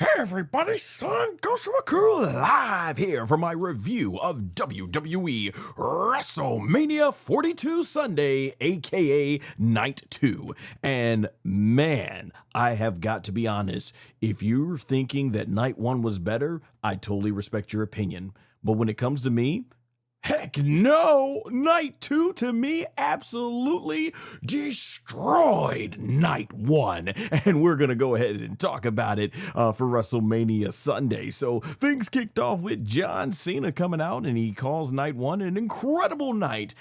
Hey everybody, SonGoshuaku live here for my review of WWE WrestleMania 42 Sunday, aka Night 2. And man, I have got to be honest, if you're thinking that Night 1 was better, I totally respect your opinion. But when it comes to me, heck no! Night 2 to me absolutely destroyed Night 1. And we're going to go ahead and talk about it for WrestleMania Sunday. So things kicked off with John Cena coming out and he calls Night 1 an incredible night.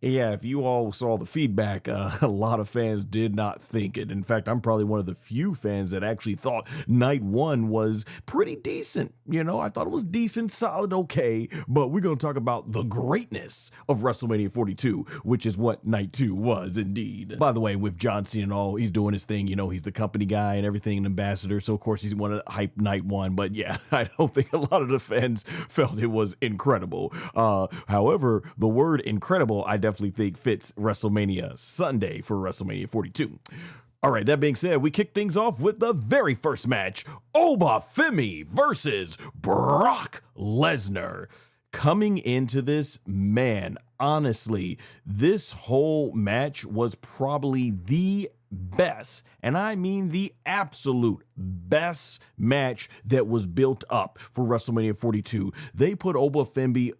Yeah, if you all saw the feedback, a lot of fans did not think it. In fact, I'm probably one of the few fans that actually thought Night 1 was pretty decent. You know, I thought it was decent, solid, okay. But we're going to talk about the greatness of WrestleMania 42, which is what Night 2 was indeed. By the way, with John Cena and all, he's doing his thing. You know, he's the company guy and everything, an ambassador. So, of course, he's want to hype Night 1. But yeah, I don't think a lot of the fans felt it was incredible. However, the word incredible, I definitely think fits WrestleMania Sunday for WrestleMania 42. All right, that being said, we kick things off with the very first match, Oba Femi versus Brock Lesnar. Coming into this, man, honestly, this whole match was probably the best, and I mean the absolute best match that was built up for WrestleMania 42. They put Oba Femi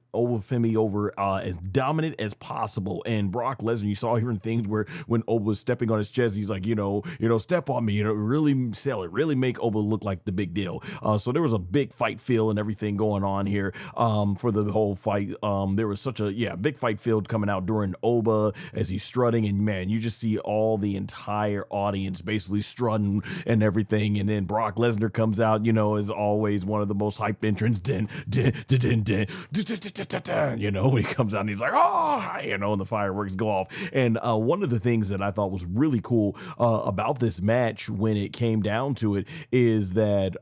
over as dominant as possible, and Brock Lesnar, you saw hearing things where when Oba was stepping on his chest, he's like, you know, step on me, really sell it, really make Oba look like the big deal. So there was a big fight feel and everything going on here for the whole fight. There was such a big fight field coming out during Oba as he's strutting, and man, you just see all the entire audience basically strutting and everything, and then Brock Lesnar comes out, you know, as always, one of the most hyped entrants. You know, when he comes out and he's like, oh, you know, and the fireworks go off. And one of the things that I thought was really cool about this match when it came down to it is that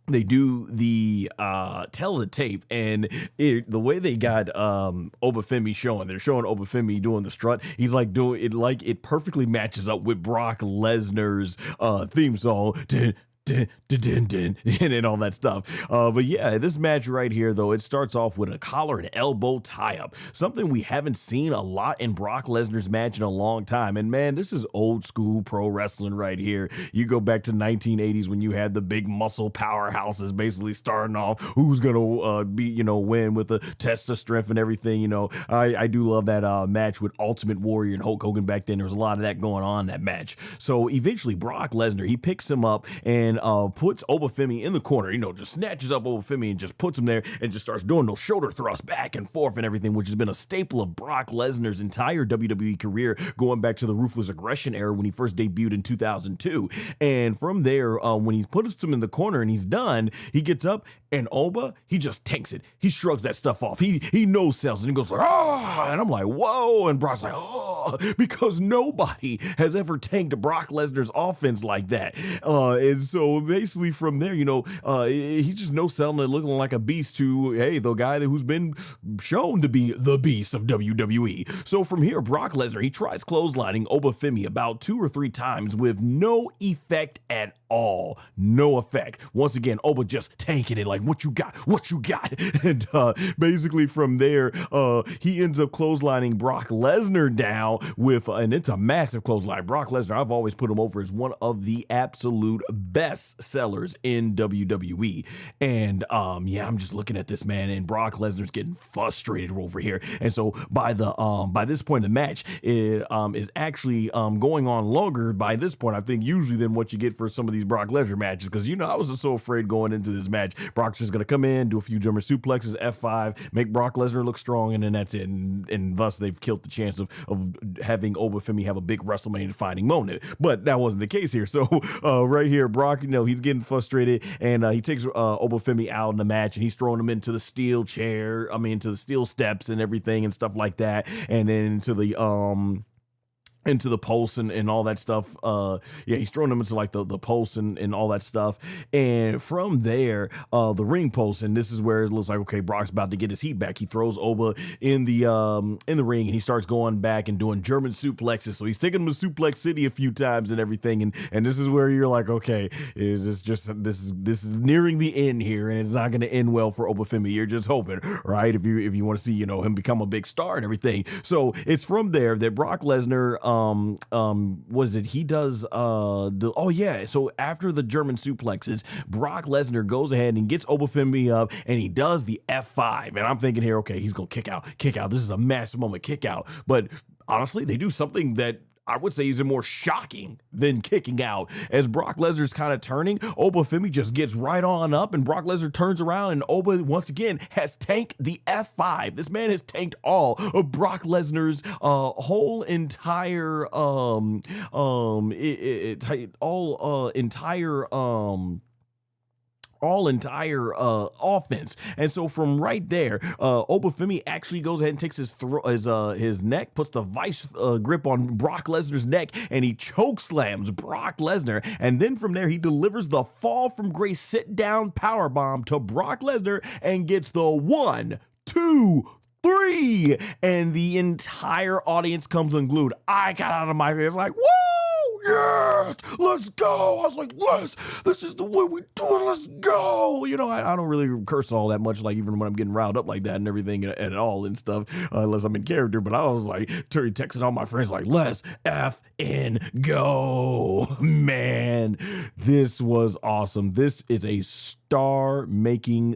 they do the teletape, and the way they got Oba Femi showing, they're showing Oba Femi doing the strut. He's like doing it like it perfectly matches up with Brock Lesnar's theme song. And all that stuff. But yeah, this match right here, though, it starts off with a collar and elbow tie-up, something we haven't seen a lot in Brock Lesnar's match in a long time. And man, this is old school pro wrestling right here. You go back to 1980s when you had the big muscle powerhouses basically starting off who's gonna win with a test of strength and everything. You know, I do love that match with Ultimate Warrior and Hulk Hogan back then. There was a lot of that going on in that match. So eventually Brock Lesnar, he picks him up and puts Oba Femi in the corner, you know, just snatches up Oba Femi and just puts him there and just starts doing those shoulder thrusts back and forth and everything, which has been a staple of Brock Lesnar's entire WWE career, going back to the Ruthless Aggression era when he first debuted in 2002. And from there, when he puts him in the corner and he's done, he gets up and Oba, he just tanks it. He shrugs that stuff off. He no sells and he goes like, oh, and I'm like, whoa. And Brock's like, oh, because nobody has ever tanked Brock Lesnar's offense like that. And so basically from there, you know, he's just no selling and looking like a beast to, hey, the guy who's been shown to be the beast of WWE. So from here, Brock Lesnar, he tries clotheslining Oba Femi about 2 or 3 times with no effect at all. No effect. Once again, Oba just tanking it like, what you got? And basically from there, he ends up clotheslining Brock Lesnar down with, and it's a massive clothesline. Brock Lesnar, I've always put him over as one of the absolute best sellers in WWE. And I'm just looking at this, man, and Brock Lesnar's getting frustrated over here. And so by this point in the match, it is actually going on longer by this point, I think, usually than what you get for some of these Brock Lesnar matches. Because, you know, I was just so afraid going into this match. Brock's just going to come in, do a few German suplexes, F5, make Brock Lesnar look strong, and then that's it. And thus they've killed the chance of having Oba Femi have a big WrestleMania defining moment. But that wasn't the case here. So right here, Brock, you know, he's getting frustrated, and he takes Oba Femi out in the match, and he's throwing him into the steel into the steel steps and everything and stuff like that, and then into the into the post and all that stuff. Yeah, he's throwing them into like the post and all that stuff. And from there, the ring post, and this is where it looks like, okay, Brock's about to get his heat back. He throws Oba in the ring, and he starts going back and doing German suplexes. So he's taking him to Suplex City a few times and everything. And this is where you're like, okay, is this just this is nearing the end here, and it's not going to end well for Oba Femi. You're just hoping, right? If you want to see, him become a big star and everything. So it's from there that Brock Lesnar, what is it? He does, so after the German suplexes, Brock Lesnar goes ahead and gets Oba Femi up, and he does the F5. And I'm thinking here, okay, he's going to kick out. This is a massive moment, kick out. But honestly, they do something that I would say is more shocking than kicking out. As Brock Lesnar's kind of turning, Oba Femi just gets right on up, and Brock Lesnar turns around, and Oba once again has tanked the F5. This man has tanked all of Brock Lesnar's whole entire offense. And so from right there, Oba Femi actually goes ahead and takes his neck, puts the vice grip on Brock Lesnar's neck, and he choke slams Brock Lesnar. And then from there, he delivers the fall from grace sit down power bomb to Brock Lesnar and gets the 1, 2, 3, and the entire audience comes unglued. I got out of my face like, whoa! Yes, let's go. I was like, this is the way we do it. Let's go. I don't really curse all that much, like even when I'm getting riled up like that and everything at all and stuff, unless I'm in character. But I was like, texting all my friends like, let's F-N go. Man, this was awesome. This is a star-making,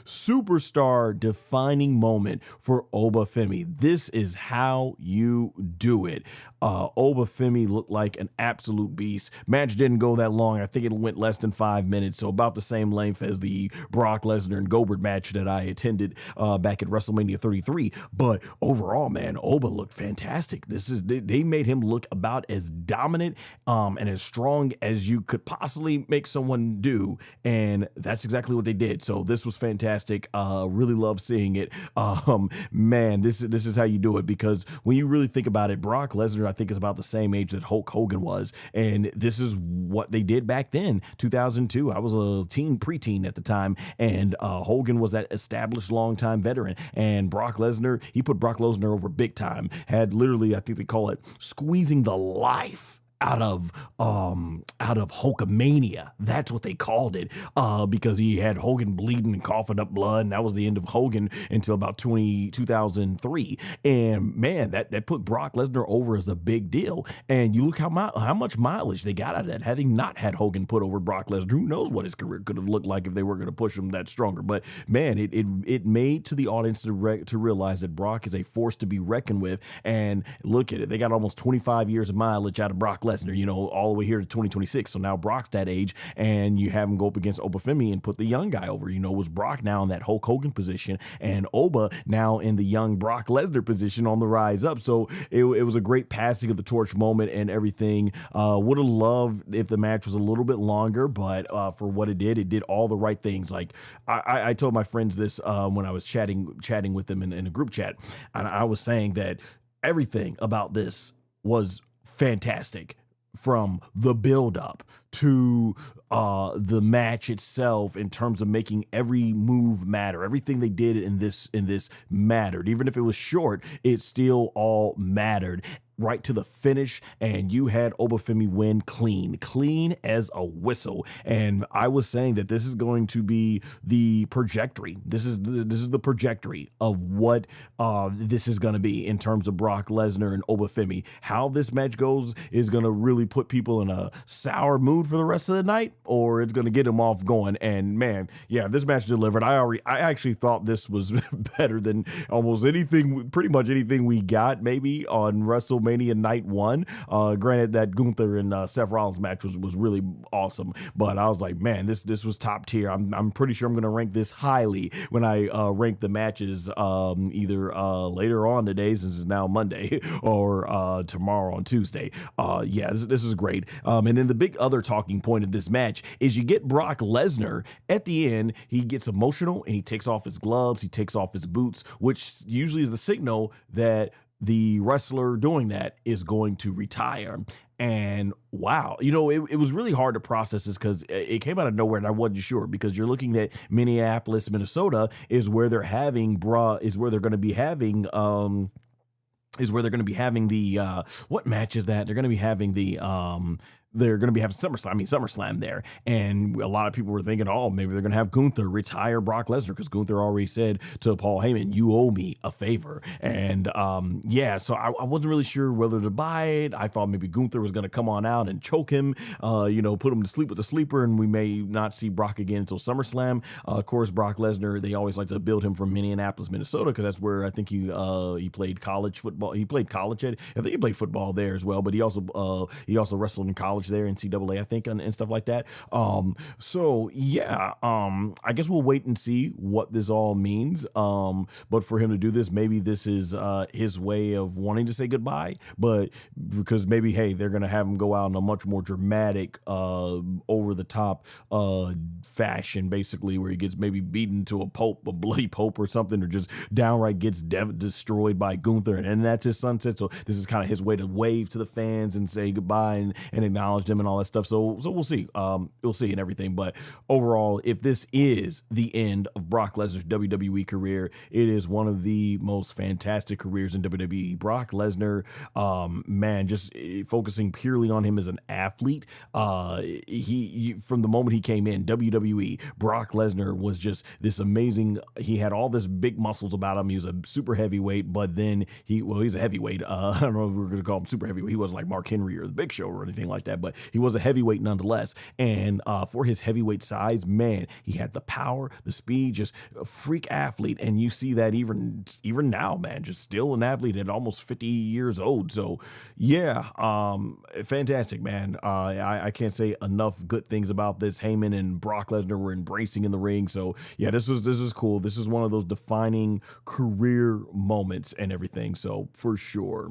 superstar defining moment for Oba Femi. This is how you do it. Oba Femi looked like an absolute beast. Match didn't go that long. I think it went less than 5 minutes, so about the same length as the Brock Lesnar and Goldberg match that I attended back at WrestleMania 33. But overall, man, Oba looked fantastic. They made him look about as dominant and as strong as you could possibly make someone do, and that's exactly what they did. So this was fantastic. Really love seeing it. Man, this is how you do it, because when you really think about it, Brock Lesnar, I think, is about the same age that Hulk Hogan was, and this is what they did back then, 2002. I was a preteen at the time, and Hogan was that established longtime veteran, and Brock Lesnar, he put Brock Lesnar over big time. Had literally, I think they call it, squeezing the life out of Hulkamania. That's what they called it, because he had Hogan bleeding and coughing up blood, and that was the end of Hogan until about 2003. And man, that put Brock Lesnar over as a big deal. And you look how much mileage they got out of that, having not had Hogan put over Brock Lesnar. Who knows what his career could have looked like if they were going to push him that stronger. But man, it made to the audience to realize that Brock is a force to be reckoned with. And look at it, they got almost 25 years of mileage out of Brock Lesnar, all the way here to 2026. So now Brock's that age, and you have him go up against Oba Femi and put the young guy over. Was Brock now in that Hulk Hogan position, and Oba now in the young Brock Lesnar position on the rise up. So it was a great passing of the torch moment and everything. Would have loved if the match was a little bit longer, but for what it did all the right things. Like I told my friends this when I was chatting with them in a group chat, and I was saying that everything about this was fantastic, from the build up to the match itself, in terms of making every move matter. Everything they did in this mattered. Even if it was short, it still all mattered. Right to the finish, and you had Oba Femi win clean as a whistle. And I was saying that this is going to be the trajectory. This is the trajectory of what this is going to be in terms of Brock Lesnar and Oba Femi. How this match goes is going to really put people in a sour mood for the rest of the night, or it's going to get them off going. And man, yeah, this match delivered. I actually thought this was better than almost anything, pretty much anything we got maybe on WrestleMania Night 1. Granted, that Gunther and Seth Rollins match was really awesome, but I was like, man, this was top tier. I'm pretty sure I'm going to rank this highly when I rank the matches either later on today, since it's now Monday, or tomorrow on Tuesday. Yeah, this is great. And then the big other talking point of this match is you get Brock Lesnar at the end. He gets emotional and he takes off his gloves, he takes off his boots, which usually is the signal that the wrestler doing that is going to retire. And wow, it was really hard to process this because it came out of nowhere and I wasn't sure, because you're looking at Minneapolis, Minnesota is where they're having is where they're going to be having the what match is that? They're going to be having SummerSlam there. And a lot of people were thinking, oh, maybe they're going to have Gunther retire Brock Lesnar, because Gunther already said to Paul Heyman, you owe me a favor. And so I wasn't really sure whether to buy it. I thought maybe Gunther was going to come on out and choke him, put him to sleep with the sleeper, and we may not see Brock again until SummerSlam. Of course, Brock Lesnar, they always like to build him from Minneapolis, Minnesota, because that's where I think he played college football. He played college I think he played football there as well, but he also wrestled in college there, NCAA, I think, and stuff like that. I guess we'll wait and see what this all means. But for him to do this, maybe this is his way of wanting to say goodbye, but because maybe, hey, they're going to have him go out in a much more dramatic, over the top fashion, basically, where he gets maybe beaten to a bloody pope or something, or just downright gets destroyed by Gunther, and that's his sunset. So this is kind of his way to wave to the fans and say goodbye and acknowledge them and all that stuff. So we'll see. We'll see and everything. But overall, if this is the end of Brock Lesnar's WWE career, it is one of the most fantastic careers in WWE. Brock Lesnar, just focusing purely on him as an athlete. He from the moment he came in WWE, Brock Lesnar was just this amazing. He had all this big muscles about him. He was a super heavyweight, but then he's a heavyweight. I don't know if we're going to call him super heavyweight. He wasn't like Mark Henry or the Big Show or anything like that, but he was a heavyweight nonetheless. And for his heavyweight size, man, he had the power, the speed, just a freak athlete. And you see that even now, man, just still an athlete at almost 50 years old. So yeah, fantastic, man. I can't say enough good things about this. Heyman and Brock Lesnar were embracing in the ring. So yeah, this is cool. This is one of those defining career moments and everything. So for sure.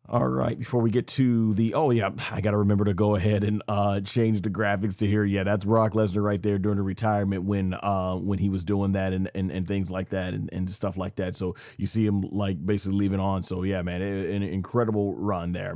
All right, before we get to I got to remember to go ahead and change the graphics to here. Yeah, that's Brock Lesnar right there during the retirement when he was doing that and things like that and stuff like that. So you see him like basically leaving on. So yeah, man, an incredible run there.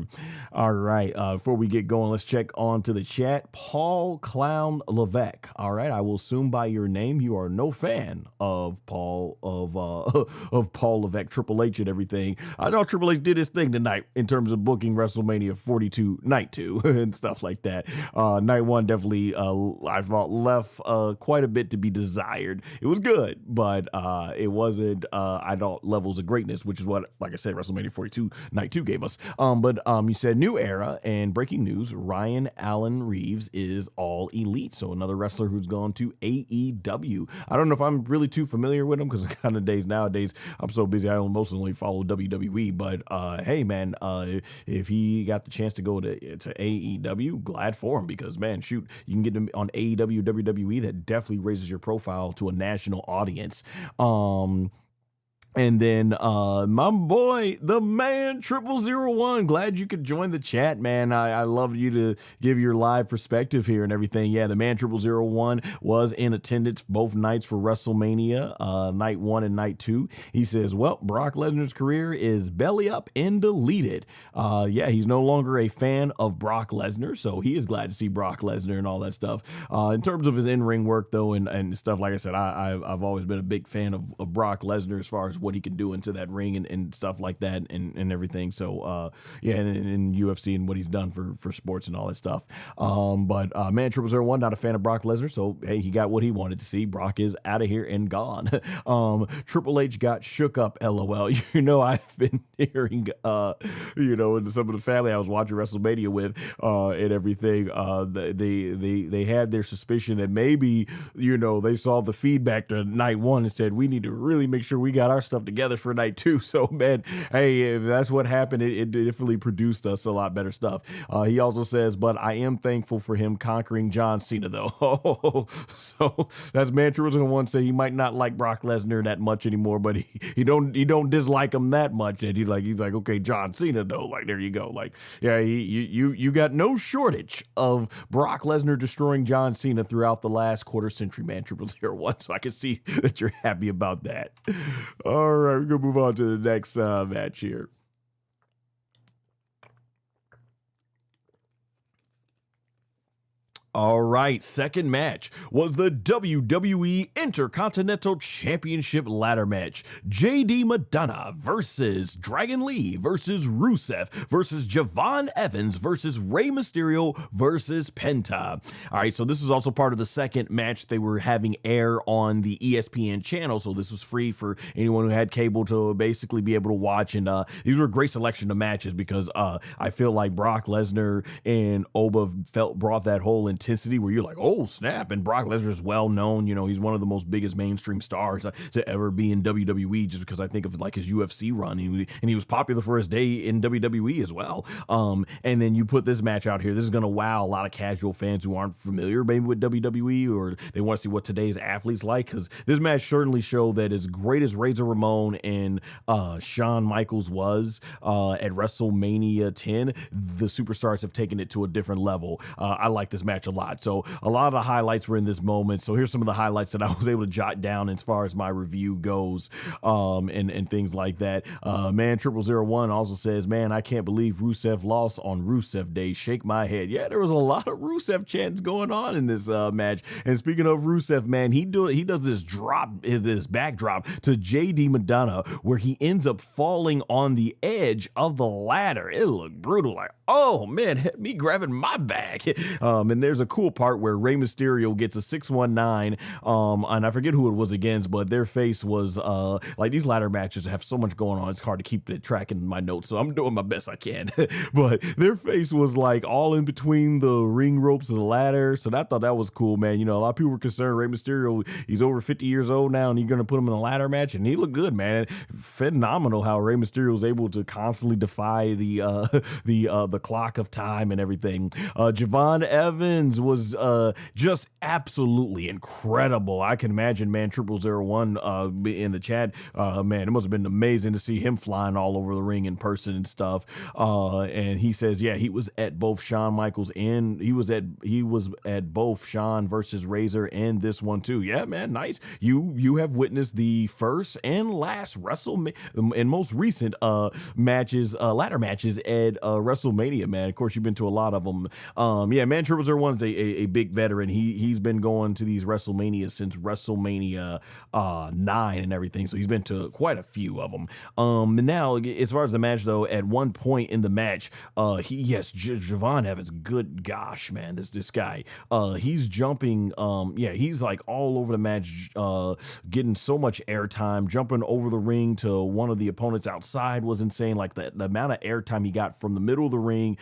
All right, before we get going, let's check on to the chat. Paul Clown Levesque. All right, I will assume by your name you are no fan of Paul Levesque, Triple H and everything. I know Triple H did his thing tonight in terms of booking WrestleMania 42 night 2 and stuff like that. Night 1 definitely, I thought, left quite a bit to be desired. It was good, but it wasn't, I thought, levels of greatness, which is what, like I said, WrestleMania 42 night 2 gave us. But you said new era, and breaking news, Ryan Allen Reeves is All Elite. So another wrestler who's gone to AEW. I don't know if I'm really too familiar with him, because kind of nowadays I'm so busy I mostly follow WWE, but hey, man, if he got the chance to go to AEW, glad for him, because man, shoot, you can get him on AEW, WWE. That definitely raises your profile to a national audience. And then my boy, the man 0001, glad you could join the chat, man. I love you to give your live perspective here and everything. Yeah, the man 0001 was in attendance both nights for WrestleMania, night 1 and night 2. He says, well, Brock Lesnar's career is belly up and deleted. Yeah, he's no longer a fan of Brock Lesnar, so he is glad to see Brock Lesnar and all that stuff. In terms of his in-ring work, though, and stuff, like I said, I've always been a big fan of Brock Lesnar as far as what he can do into that ring and stuff like that and everything. So yeah, and UFC and what he's done for sports and all that stuff. But man 0001, not a fan of Brock Lesnar, so hey, he got what he wanted to see. Brock is out of here and gone. Triple H got shook up, LOL. I've been hearing and some of the family I was watching WrestleMania with and everything, they had their suspicion that maybe they saw the feedback to night 1 and said, we need to really make sure we got our stuff together for night 2. So man, hey, if that's what happened, it definitely produced us a lot better stuff. He also says, but I am thankful for him conquering John Cena, though. So that's man 0001 said he might not like Brock Lesnar that much anymore, but he don't dislike him that much. And he's like, okay, John Cena though, like there you go. Like, yeah, you got no shortage of Brock Lesnar destroying John Cena throughout the last quarter century, man 0001. So I can see that you're happy about that. All right, we're gonna move on to the next match here. All right, second match was the WWE Intercontinental Championship ladder match. JD McDonagh versus Dragon Lee versus Rusev versus Javon Evans versus Rey Mysterio versus Penta. All right, so this is also part of the second match they were having air on the ESPN channel, so this was free for anyone who had cable to basically be able to watch, and these were a great selection of matches because I feel like Brock Lesnar and Oba brought that whole intensity where you're like, oh snap, and Brock Lesnar is well known, you know, he's one of the most biggest mainstream stars to ever be in WWE, just because I think of like his UFC run, and he was popular for his day in WWE as well. And then you put this match out here, this is gonna wow a lot of casual fans who aren't familiar maybe with WWE, or they want to see what today's athletes like, because this match certainly showed that as great as Razor Ramon and Shawn Michaels was at WrestleMania 10, the superstars have taken it to a different level. I like this match a lot. So a lot of the highlights were in this moment. So here's some of the highlights that I was able to jot down as far as my review goes, and things like that. Man, 0001 also says, man, I can't believe Rusev lost on Rusev Day. Shake my head. Yeah, there was a lot of Rusev chants going on in this match. And speaking of Rusev, man, he does this backdrop to JD McDonagh where he ends up falling on the edge of the ladder. It looked brutal. Like, oh man, me grabbing my back. And there's a cool part where Rey Mysterio gets a 619, and I forget who it was against, but their face was like, these ladder matches have so much going on, it's hard to keep it track in my notes, so I'm doing my best I can. But their face was like all in between the ring ropes of the ladder, so I thought that was cool, man. You know, a lot of people were concerned Rey Mysterio, he's over 50 years old now, and you're gonna put him in a ladder match, and he looked good, man. Phenomenal how Rey Mysterio was able to constantly defy the clock of time and everything. Javon Evans was just absolutely incredible. I can imagine, man, 0001 in the chat, man, it must have been amazing to see him flying all over the ring in person and stuff. And he says, yeah, he was at both Shawn Michaels and he was at both Shawn versus Razor and this one too. Yeah, man, nice. You have witnessed the first and last WrestleMania and most recent matches, ladder matches at WrestleMania, man. Of course, you've been to a lot of them. Yeah, man, 0001 is a big veteran. He's been going to these WrestleManias since WrestleMania 9 and everything, so he's been to quite a few of them. Now, as far as the match though, at one point in the match, Javon Evans, good gosh, man, this guy, he's jumping, yeah, he's like all over the match, getting so much airtime, jumping over the ring to one of the opponents outside was insane. Like the amount of airtime he got from the middle of the ring,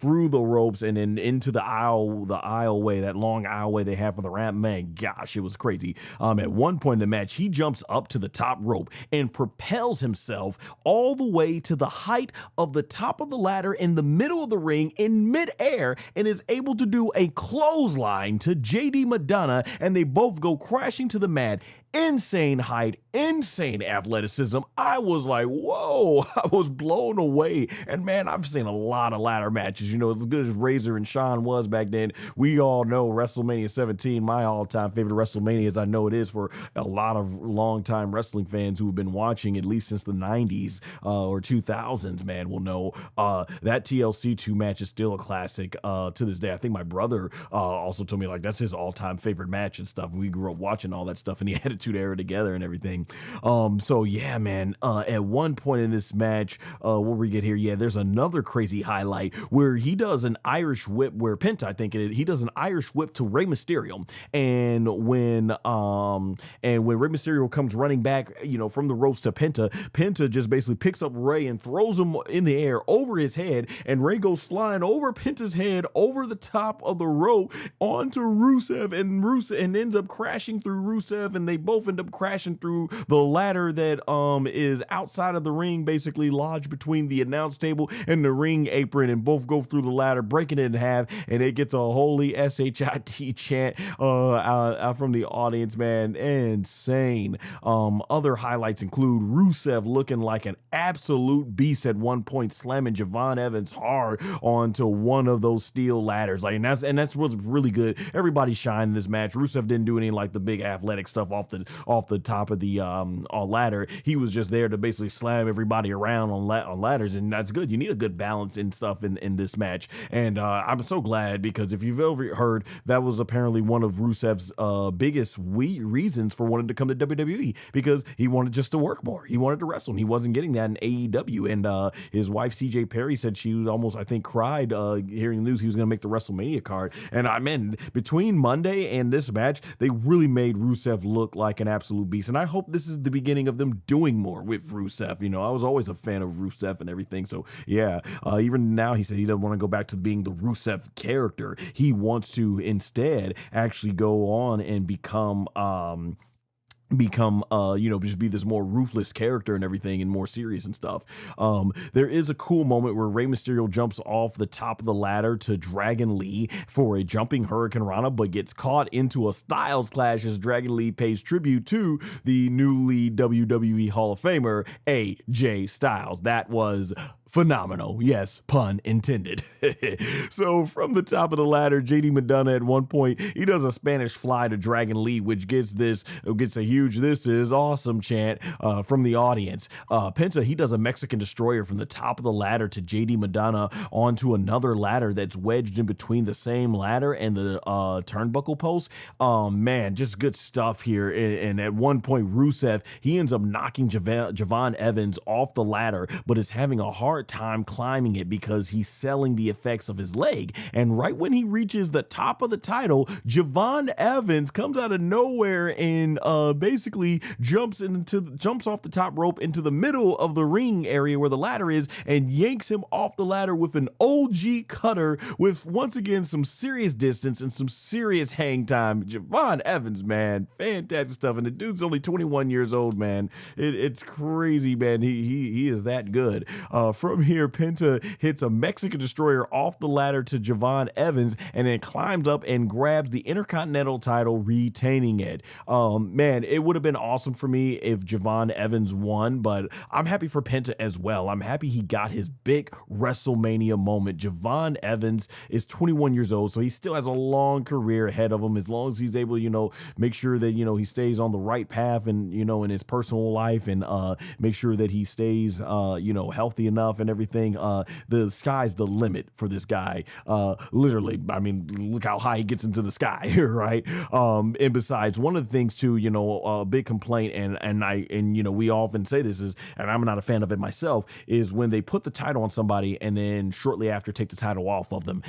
through the ropes and then into the aisleway, that long aisleway they have for the ramp, man, gosh, it was crazy. At one point in the match, he jumps up to the top rope and propels himself all the way to the height of the top of the ladder in the middle of the ring in midair and is able to do a clothesline to JD McDonagh, and they both go crashing to the mat. Insane height, insane athleticism. I was like, whoa, I was blown away. And man, I've seen a lot of ladder matches, you know, as good as Razor and Shawn was back then. We all know WrestleMania 17, my all-time favorite WrestleMania, as I know it is for a lot of longtime wrestling fans who have been watching at least since the 90s or 2000s, man, will know that TLC 2 match is still a classic to this day. I think my brother also told me like that's his all-time favorite match and stuff. We grew up watching all that stuff, and he had Attitude Era together and everything. So yeah, man, at one point in this match, what we get here, yeah, there's another crazy highlight where he does an Irish whip, where Penta, I think he does an Irish whip to Rey Mysterio, and when Rey Mysterio comes running back, you know, from the ropes to Penta just basically picks up Rey and throws him in the air over his head, and Rey goes flying over Penta's head over the top of the rope onto Rusev and ends up crashing through Rusev, and they both end up crashing through the ladder that is outside of the ring, basically lodged between the announce table and the ring apron, and both go through the ladder, breaking it in half, and it gets a holy SHIT chant out from the audience, man. Insane. Other highlights include Rusev looking like an absolute beast at one point, slamming Javon Evans hard onto one of those steel ladders. Like, and that's what's really good. Everybody shined in this match. Rusev didn't do any like the big athletic stuff off the the top of the ladder. He was just there to basically slam everybody around on ladders, and that's good. You need a good balance and stuff in this match, and I'm so glad, because if you've ever heard, that was apparently one of Rusev's biggest reasons for wanting to come to WWE, because he wanted just to work more. He wanted to wrestle, and he wasn't getting that in AEW. And his wife CJ Perry said she was almost, I think, cried hearing the news he was going to make the WrestleMania card. And I mean, between Monday and this match, they really made Rusev look like an absolute beast. And I hope this is the beginning of them doing more with Rusev. You know, I was always a fan of Rusev and everything. So yeah, even now he said he doesn't want to go back to being the Rusev character. He wants to instead actually go on and become just be this more ruthless character and everything, and more serious and stuff. There is a cool moment where Rey Mysterio jumps off the top of the ladder to Dragon Lee for a jumping Hurricane Rana, but gets caught into a Styles Clash as Dragon Lee pays tribute to the newly WWE Hall of Famer AJ Styles. That was phenomenal. Yes, pun intended. So from the top of the ladder, JD McDonagh at one point, he does a Spanish fly to Dragon Lee, which gets a huge "this is awesome" chant from the audience. Penta, he does a Mexican destroyer from the top of the ladder to JD McDonagh onto another ladder that's wedged in between the same ladder and the turnbuckle post. Man, just good stuff here. And at one point, Rusev, he ends up knocking Javon Evans off the ladder, but is having a hard time climbing it because he's selling the effects of his leg. And right when he reaches the top of the title, Javon Evans comes out of nowhere and basically jumps off the top rope into the middle of the ring area where the ladder is, and yanks him off the ladder with an OG cutter, with once again some serious distance and some serious hang time. Javon Evans, man, fantastic stuff. And the dude's only 21 years old, man. It's crazy, man. He is that good. From here, Penta hits a Mexican destroyer off the ladder to Javon Evans, and then climbs up and grabs the Intercontinental title, retaining it. Man, it would have been awesome for me if Javon Evans won, but I'm happy for Penta as well. I'm happy he got his big WrestleMania moment. Javon Evans is 21 years old, so he still has a long career ahead of him, as long as he's able to, make sure that, he stays on the right path and, in his personal life, and make sure that he stays, healthy enough and everything. The sky's the limit for this guy. Literally, I mean, look how high he gets into the sky, right? And besides, one of the things too, a big complaint, and we often say this is, and I'm not a fan of it myself, is when they put the title on somebody and then shortly after take the title off of them.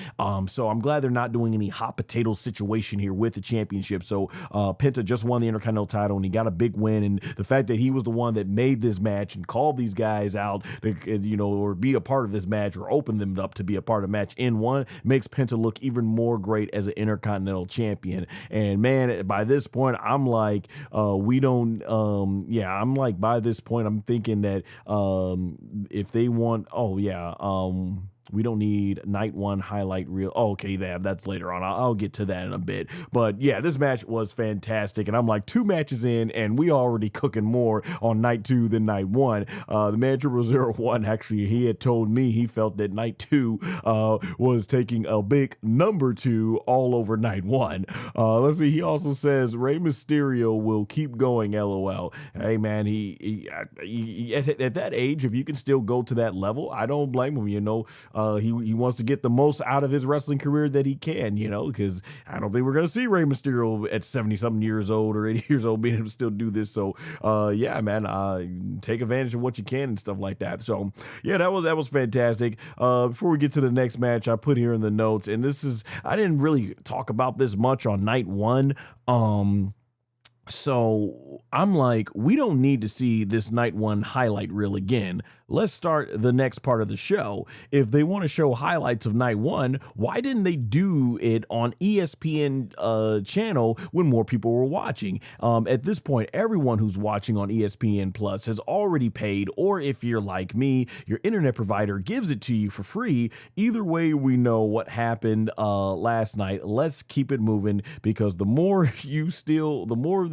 So I'm glad they're not doing any hot potato situation here with the championship. So Penta just won the Intercontinental title, and he got a big win, and the fact that he was the one that made this match and called these guys out, or be a part of this match, or open them up to be a part of match in one, makes Penta look even more great as an Intercontinental champion. And man, by this point, I'm like, by this point, I'm thinking that if they want, we don't need night one highlight reel. Oh, okay, that's later on. I'll get to that in a bit. But yeah, this match was fantastic. And I'm like 2 matches in, and we already cooking more on night 2 than night 1. The man 0001, actually, he had told me he felt that night 2 was taking a big number 2 all over night 1. Let's see. He also says Rey Mysterio will keep going, LOL. Hey, man, he at that age, if you can still go to that level, I don't blame him, He wants to get the most out of his wrestling career that he can, because I don't think we're going to see Rey Mysterio at 70-something years old or 80 years old being able to still do this. So, yeah, man, take advantage of what you can and stuff like that. So, yeah, that was fantastic. Before we get to the next match, I put here in the notes, and I didn't really talk about this much on night 1. So I'm like, we don't need to see this night 1 highlight reel again. Let's start the next part of the show. If they want to show highlights of night 1, why didn't they do it on ESPN channel when more people were watching? At this point, everyone who's watching on ESPN Plus has already paid, or if you're like me, your internet provider gives it to you for free. Either way, we know what happened last night. Let's keep it moving, because the more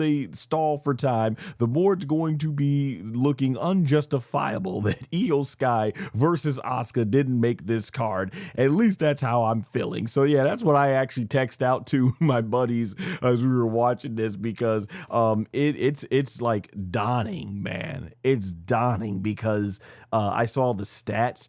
they stall for time, the more it's going to be looking unjustifiable that Io Sky versus Asuka didn't make this card. At least that's how I'm feeling. So yeah, that's what I actually text out to my buddies as we were watching this, because it's like dawning, man. It's dawning because I saw the stats.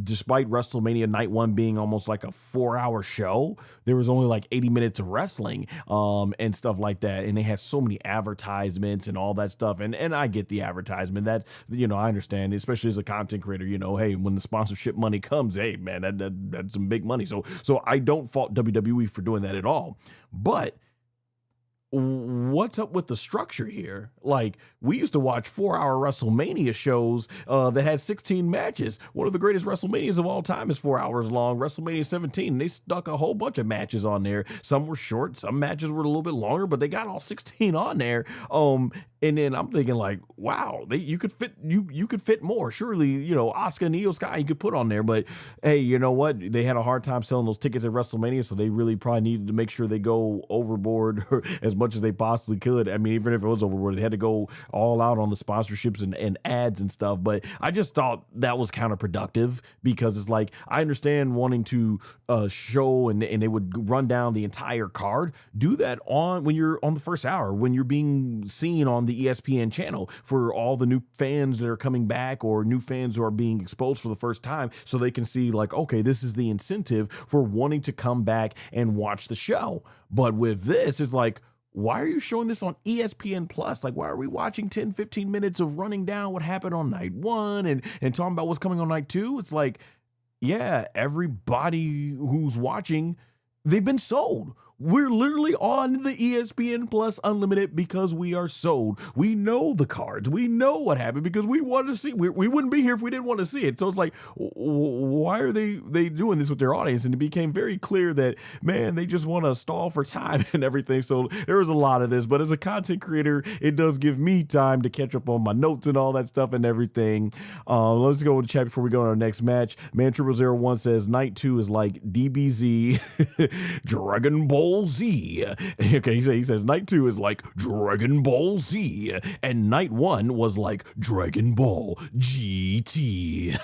Despite WrestleMania Night 1 being almost like a 4-hour show, there was only like 80 minutes of wrestling and stuff like that. And they had so many advertisements and all that stuff. And I get the advertisement that, you know, I understand, especially as a content creator, you know, hey, when the sponsorship money comes, hey, man, that's some big money. So I don't fault WWE for doing that at all. But what's up with the structure here? Like, we used to watch 4-hour WrestleMania shows that had 16 matches. One of the greatest WrestleManias of all time is 4 hours long. WrestleMania 17, they stuck a whole bunch of matches on there. Some were short, some matches were a little bit longer, but they got all 16 on there. And then I'm thinking like, wow, you could fit more. Surely, you know, Asuka and Io Sky you could put on there. But hey, you know what? They had a hard time selling those tickets at WrestleMania, so they really probably needed to make sure they go overboard as much as they possibly could. I mean, even if it was overboard, they had to go all out on the sponsorships and ads and stuff. But I just thought that was counterproductive, because it's like, I understand wanting to show and they would run down the entire card. Do that when you're on the first hour, when you're being seen on the ESPN channel, for all the new fans that are coming back or new fans who are being exposed for the first time, so they can see like, okay, this is the incentive for wanting to come back and watch the show. But with this, it's like, why are you showing this on ESPN Plus? Like, why are we watching 10, 15 minutes of running down what happened on night 1 and talking about what's coming on night 2? It's like, yeah, everybody who's watching, they've been sold. We're literally on the ESPN Plus Unlimited because we are sold. We know the cards. We know what happened because we wanted to see. We wouldn't be here if we didn't want to see it. So it's like, why are they doing this with their audience? And it became very clear that, man, they just want to stall for time and everything. So there was a lot of this. But as a content creator, it does give me time to catch up on my notes and all that stuff and everything. Let's go to chat before we go to our next match. Man, 0001 says night 2 is like DBZ, Dragon Ball Z. Okay, he says night 2 is like Dragon Ball Z, and night 1 was like Dragon Ball GT.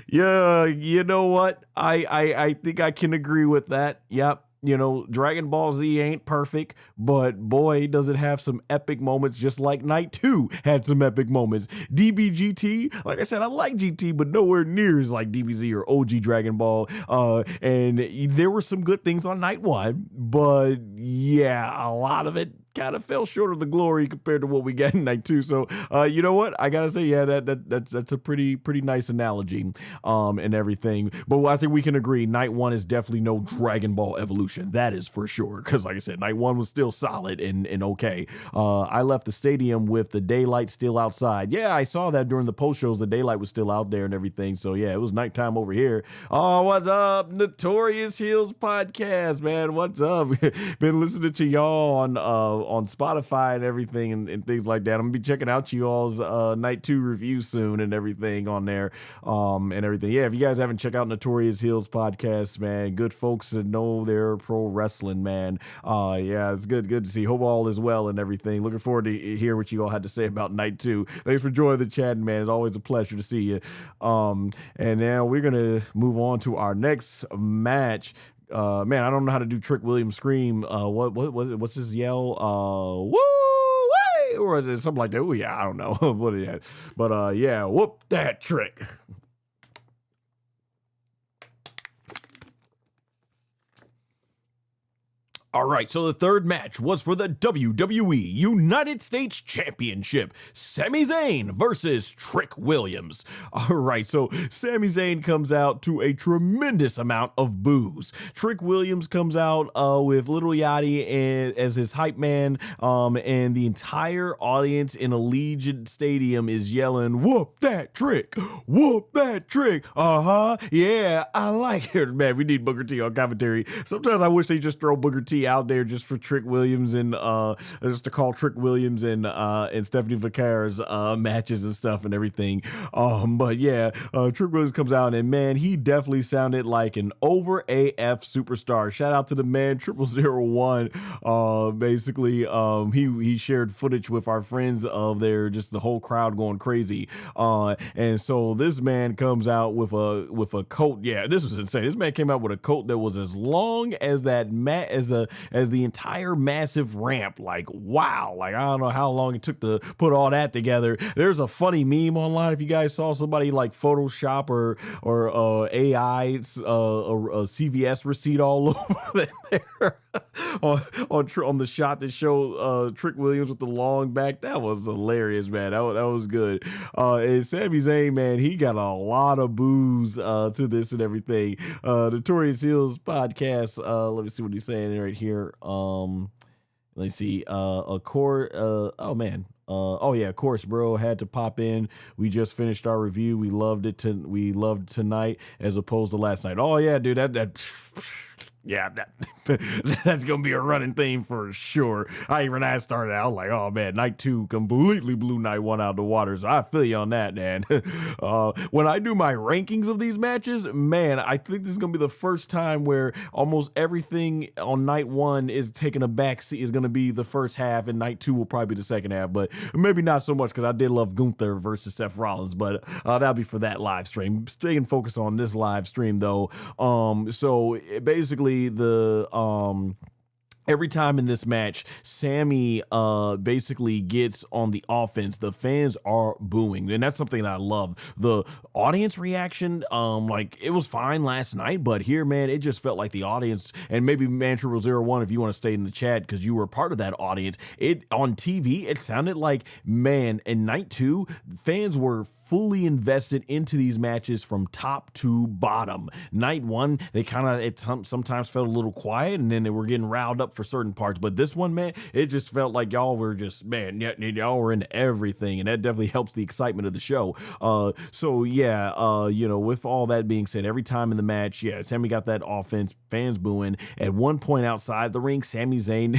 Yeah, you know what? I think I can agree with that. Yep. You know, Dragon Ball Z ain't perfect, but boy, does it have some epic moments, just like Night 2 had some epic moments. DBGT, like I said, I like GT, but nowhere near as like DBZ or OG Dragon Ball. And there were some good things on Night 1, but yeah, a lot of it kind of fell short of the glory compared to what we got in night 2. So you know what, I gotta say, yeah, that's a pretty nice analogy and everything. But I think we can agree night 1 is definitely no Dragon Ball evolution, that is for sure, because like I said, night 1 was still solid and okay. I left the stadium with the daylight still outside. Yeah, I saw that during the post shows, the daylight was still out there and everything. So yeah, it was nighttime over here. Oh, what's up, Notorious Heels podcast, man? What's up? Been listening to y'all on Spotify and everything and things like that. I'm gonna be checking out you all's night 2 review soon and everything on there and everything. Yeah, if you guys haven't checked out Notorious Heels podcast, man, good folks that know their pro wrestling, man. Yeah, it's good to see. Hope all is well and everything. Looking forward to hear what you all had to say about night 2. Thanks for joining the chat, man. It's always a pleasure to see you. And now we're gonna move on to our next match. Man, I don't know how to do Trick Williams scream. What's his yell? Woo! Way! Or is it something like that? Oh yeah, I don't know. What is that? But yeah, whoop that trick. All right, so the third match was for the WWE United States Championship. Sami Zayn versus Trick Williams. All right, so Sami Zayn comes out to a tremendous amount of boos. Trick Williams comes out with Little Yachty as his hype man, and the entire audience in Allegiant Stadium is yelling, "Whoop that trick! Whoop that trick! Yeah, I like it." Man, we need Booker T on commentary. Sometimes I wish they just throw Booker T she out there just for Trick Williams and just to call Trick Williams and Stephanie Vaquera's matches and stuff and everything. But yeah, Trick Williams comes out and man, he definitely sounded like an over AF superstar. Shout out to the man 0001. Basically, he shared footage with our friends of their just the whole crowd going crazy. And so this man comes out with a coat. Yeah, this was insane. This man came out with a coat that was as long as as the entire massive ramp. Like wow, like I don't know how long it took to put all that together. There's a funny meme online if you guys saw somebody like Photoshop or AI a CVS receipt all over there on the shot that showed Trick Williams with the long back. That was hilarious, man. That was good. And Sami Zayn, man, he got a lot of boos to this and everything. Notorious Heels podcast. Let me see what he's saying right here. Let's see. Oh man. Oh yeah, of course, bro. Had to pop in. We just finished our review. We loved it. We loved tonight as opposed to last night. Oh yeah, dude. Yeah, that's gonna be a running theme for sure. When I started out, I was like, oh man, night 2 completely blew night 1 out of the water. So I feel you on that, man. When I do my rankings of these matches, man, I think this is gonna be the first time where almost everything on night 1 is taking a back seat. Is gonna be the first half, and night 2 will probably be the second half. But maybe not so much because I did love Gunther versus Seth Rollins. But that'll be for that live stream. Staying focused on this live stream though. So basically every time in this match, Sami basically gets on the offense, the fans are booing. And that's something that I love. The audience reaction, like it was fine last night, but here, man, it just felt like the audience, and maybe Man01, if you want to stay in the chat because you were part of that audience, it on TV, it sounded like, man, in night 2, fans were fully invested into these matches from top to bottom. Night 1, they sometimes felt a little quiet, and then they were getting riled up for certain parts. But this one, man, it just felt like y'all were just, man, y'all were into everything, and that definitely helps the excitement of the show. So yeah, with all that being said, every time in the match, yeah, Sami got that offense, fans booing. At one point outside the ring, Sami Zayn,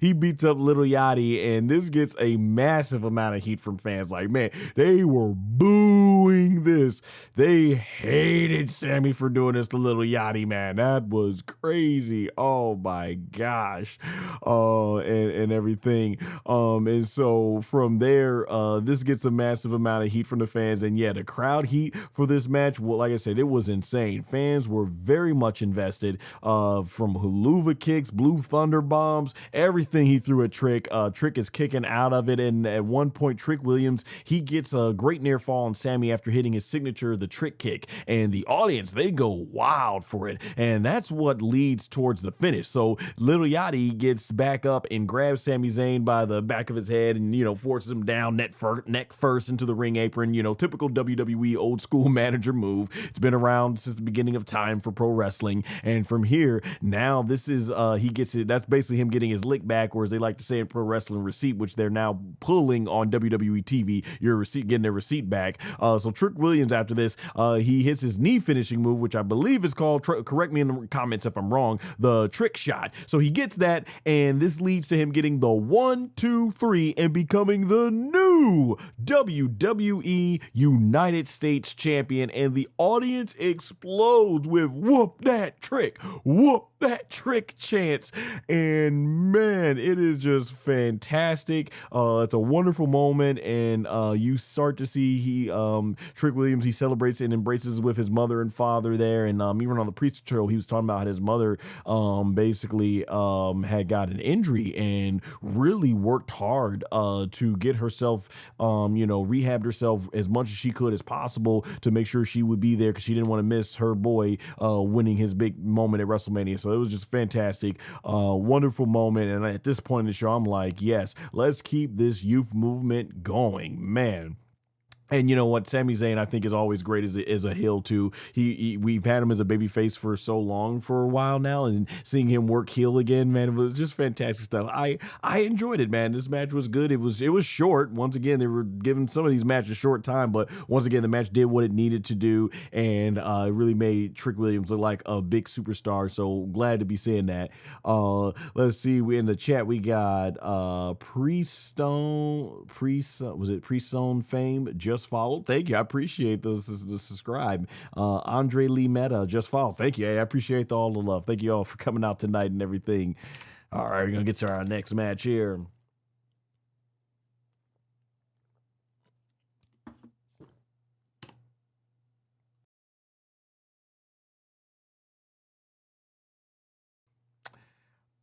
he beats up Little Yachty, and this gets a massive amount of heat from fans. Like, man, they were booing this. They hated Sami for doing this to Little Yachty, man. That was crazy. Oh my gosh. And everything. And so from there, this gets a massive amount of heat from the fans. And yeah, the crowd heat for this match, well, like I said, it was insane. Fans were very much invested, from haluva kicks, blue thunder bombs, everything he threw at Trick. Trick is kicking out of it. And at one point, Trick Williams, he gets a great near fall on Sami after hitting his signature, the Trick kick, and the audience, they go wild for it, and that's what leads towards the finish. So Little Yachty gets back up and grabs Sami Zayn by the back of his head and forces him down neck first into the ring apron. Typical WWE old school manager move. It's been around since the beginning of time for pro wrestling, and from here now this is he gets it. That's basically him getting his lick back, or as they like to say in pro wrestling, receipt, which they're now pulling on WWE TV. Your receipt, getting their receipt back. So Trick Williams after this, he hits his knee finishing move, which I believe is called, correct me in the comments if I'm wrong, the trick shot. So he gets that, and this leads to him getting the 1, 2, 3 and becoming the new WWE United States champion, and the audience explodes with whoop that trick chants. And man, it is just fantastic. It's a wonderful moment, and you start to see Trick Williams, he celebrates and embraces with his mother and father there, and even on the pre-show show he was talking about how his mother basically had got an injury and really worked hard to get herself rehabbed herself as much as she could as possible to make sure she would be there because she didn't want to miss her boy winning his big moment at WrestleMania. So it was just fantastic, wonderful moment. And at this point in the show, I'm like, yes, let's keep this youth movement going, man. And you know what, Sami Zayn, I think, is always great as a heel too. We've had him as a babyface for so long, for a while now, and seeing him work heel again, man, it was just fantastic stuff. I enjoyed it, man. This match was good. It was short. Once again, they were giving some of these matches short time, but once again, the match did what it needed to do, and it really made Trick Williams look like a big superstar. So glad to be seeing that. Let's see. We in the chat we got Priestone Fame just followed. Thank you. I appreciate the subscribe. Andre Lee Meta just followed. Thank you. I appreciate all the love. Thank you all for coming out tonight and everything. All right, we're gonna get to our next match here.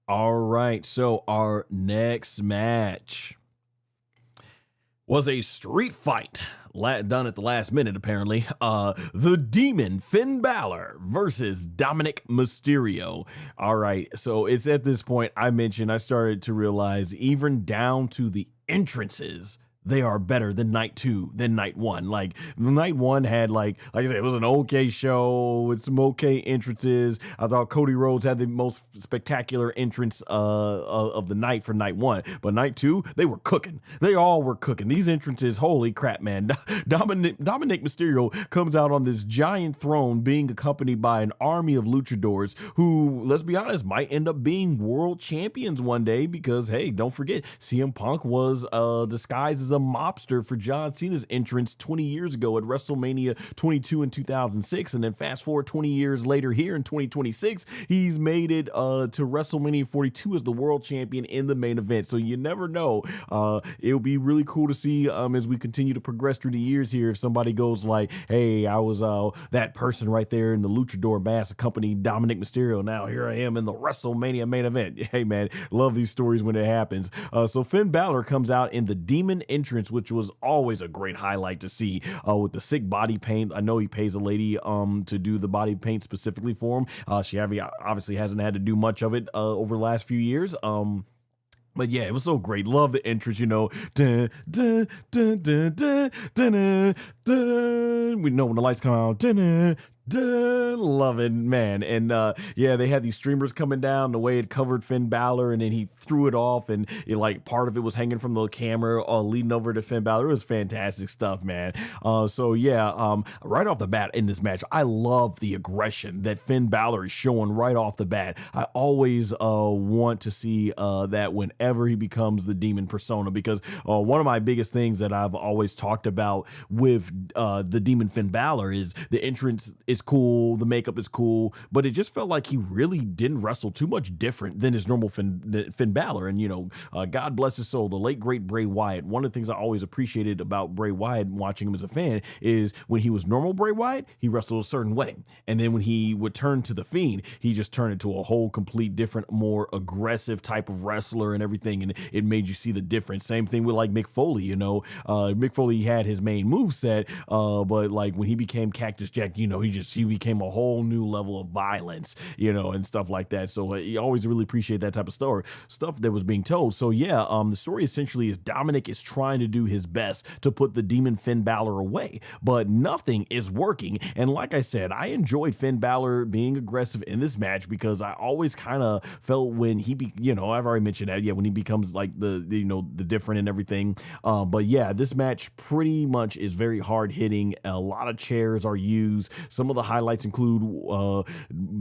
All right, so our next match was a street fight done at the last minute, apparently. The Demon Finn Balor versus Dominik Mysterio. All right, so it's at this point I mentioned I started to realize, even down to the entrances, they are better than night 2 than night 1. Like, night 1 had, like I said, it was an okay show with some okay entrances. I thought Cody Rhodes had the most spectacular entrance of the night for night 1, but night 2, they were cooking. They all were cooking. These entrances, holy crap, man. Dominik Mysterio comes out on this giant throne, being accompanied by an army of luchadors who, let's be honest, might end up being world champions one day, because hey, don't forget, CM Punk was disguised as a mobster for John Cena's entrance 20 years ago at WrestleMania 22 in 2006, and then fast forward 20 years later here in 2026, he's made it to WrestleMania 42 as the world champion in the main event. So you never know. It'll be really cool to see as we continue to progress through the years here, if somebody goes like, hey, I was that person right there in the luchador mask accompanying Dominik Mysterio. Now here I am in the WrestleMania main event. Hey man, love these stories when it happens. So Finn Balor comes out in the Demon entrance, which was always a great highlight to see, with the sick body paint. I know he pays a lady to do the body paint specifically for him. She obviously hasn't had to do much of it over the last few years. But yeah, it was so great. Love the entrance, you know. Dun, dun, dun, dun, dun, dun, dun, dun. We know when the lights come on. Dun, dun, dun. Love it, man. And yeah, they had these streamers coming down, the way it covered Finn Balor, and then he threw it off, and like part of it was hanging from the camera, leading over to Finn Balor. It was fantastic stuff, man. So yeah, right off the bat in this match, I love the aggression that Finn Balor is showing right off the bat. I always want to see that whenever he becomes the demon persona, because one of my biggest things that I've always talked about with the demon Finn Balor is the entrance is cool, the makeup is cool, but it just felt like he really didn't wrestle too much different than his normal Finn Balor. And you know, God bless his soul, the late great Bray Wyatt. One of the things I always appreciated about Bray Wyatt, watching him as a fan, is when he was normal Bray Wyatt, he wrestled a certain way, and then when he would turn to the Fiend, he just turned into a whole complete different, more aggressive type of wrestler and everything, and it made you see the difference. Same thing with like Mick Foley, you know. Mick Foley had his main move set, but like when he became Cactus Jack, you know, he became a whole new level of violence, you know, and stuff like that. So you always really appreciate that type of stuff that was being told. So yeah, the story essentially is Dominik is trying to do his best to put the demon Finn Balor away, but nothing is working. And like I said, I enjoyed Finn Balor being aggressive in this match, because I always kind of felt when you know, I've already mentioned that, yeah, when he becomes like the you know, the different and everything. But yeah, this match pretty much is very hard hitting. A lot of chairs are used. Some of the highlights include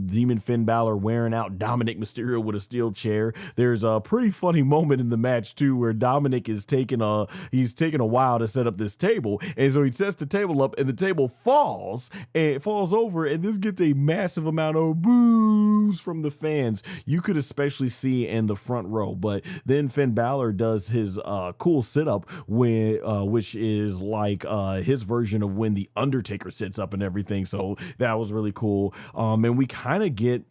Demon Finn Balor wearing out Dominik Mysterio with a steel chair. There's a pretty funny moment in the match too, where Dominik is taking a while to set up this table, and so he sets the table up, and the table falls, and it falls over, and this gets a massive amount of boos from the fans. You could especially see in the front row. But then Finn Balor does his cool sit up, which is like his version of when the Undertaker sits up and everything. So that was really cool. And we kind of get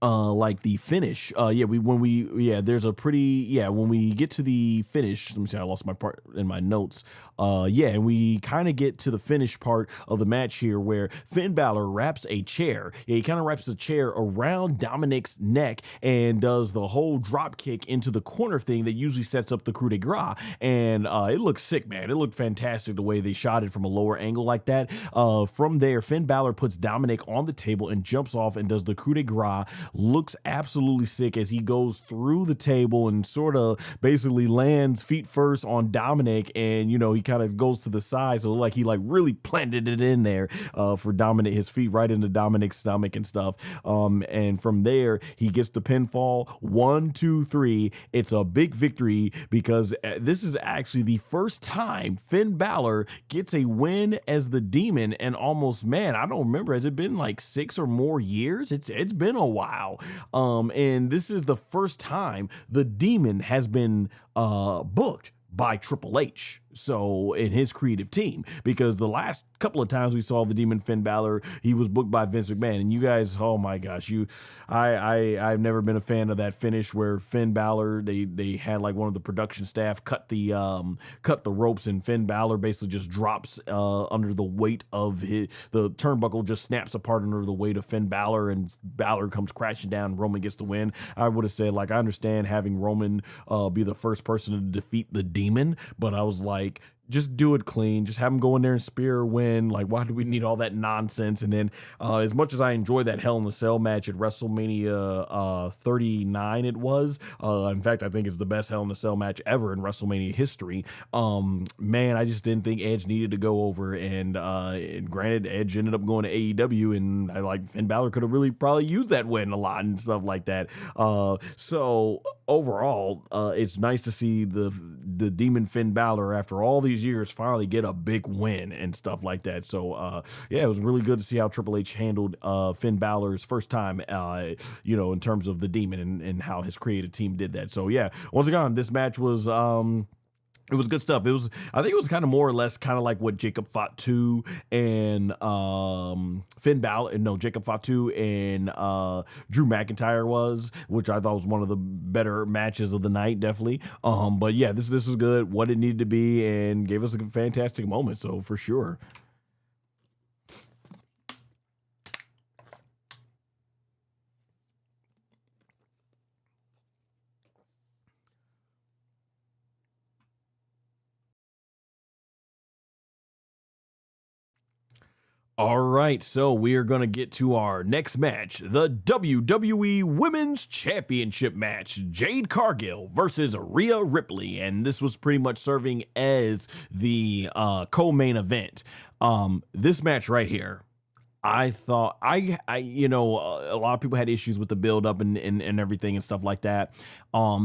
like the finish. Yeah, when we yeah, there's a pretty yeah, when we get to the finish, let me see, I lost my part in my notes. Yeah, and we kind of get to the finish part of the match here where Finn Balor wraps a chair. Yeah, he kind of wraps the chair around Dominik's neck and does the whole drop kick into the corner thing that usually sets up the coup de grace. And it looked sick, man. It looked fantastic the way they shot it from a lower angle like that. From there, Finn Balor puts Dominik on the table and jumps off and does the coup de grace. Looks absolutely sick as he goes through the table and sort of basically lands feet first on Dominik, and you know, he kind of goes to the side, so like he like really planted it in there for Dominik, his feet right into Dominik's stomach and stuff. And from there he gets the pinfall. 1, 2, 3. It's a big victory because this is actually the first time Finn Balor gets a win as the Demon, and almost, man, I don't remember, has it been like 6 or more years? It's been a while. And this is the first time the Demon has been booked by Triple H, so in his creative team, because the last couple of times we saw the Demon Finn Balor, he was booked by Vince McMahon. And you guys, oh my gosh, I've never been a fan of that finish where Finn Balor, they had like one of the production staff cut the ropes, and Finn Balor basically just drops under the weight of the turnbuckle, just snaps apart under the weight of Finn Balor, and Balor comes crashing down. Roman gets the win. I would have said, like, I understand having Roman be the first person to defeat the Demon, but I was like, just do it clean. Just have him go in there and spear win. Like, why do we need all that nonsense? And then as much as I enjoyed that Hell in a Cell match at WrestleMania 39, it was. In fact, I think it's the best Hell in a Cell match ever in WrestleMania history. Man, I just didn't think Edge needed to go over. And granted, Edge ended up going to AEW, and I like Finn Balor could have really probably used that win a lot and stuff like that. So overall, it's nice to see the Demon Finn Balor, after all these years, finally get a big win and stuff like that. So yeah, it was really good to see how Triple H handled Finn Balor's first time, you know, in terms of the Demon, and how his creative team did that. So yeah, once again, this match was it was good stuff. I think it was kind of more or less kind of like what Jacob Fatu and Finn Balor, no, Jacob Fatu and Drew McIntyre was, which I thought was one of the better matches of the night, definitely. But yeah, this was good, what it needed to be, and gave us a fantastic moment. So for sure. All right, so we are going to get to our next match, the WWE Women's Championship match, Jade Cargill versus Rhea Ripley, and this was pretty much serving as the co-main event. This match right here, I thought you know, a lot of people had issues with the build up and everything and stuff like that.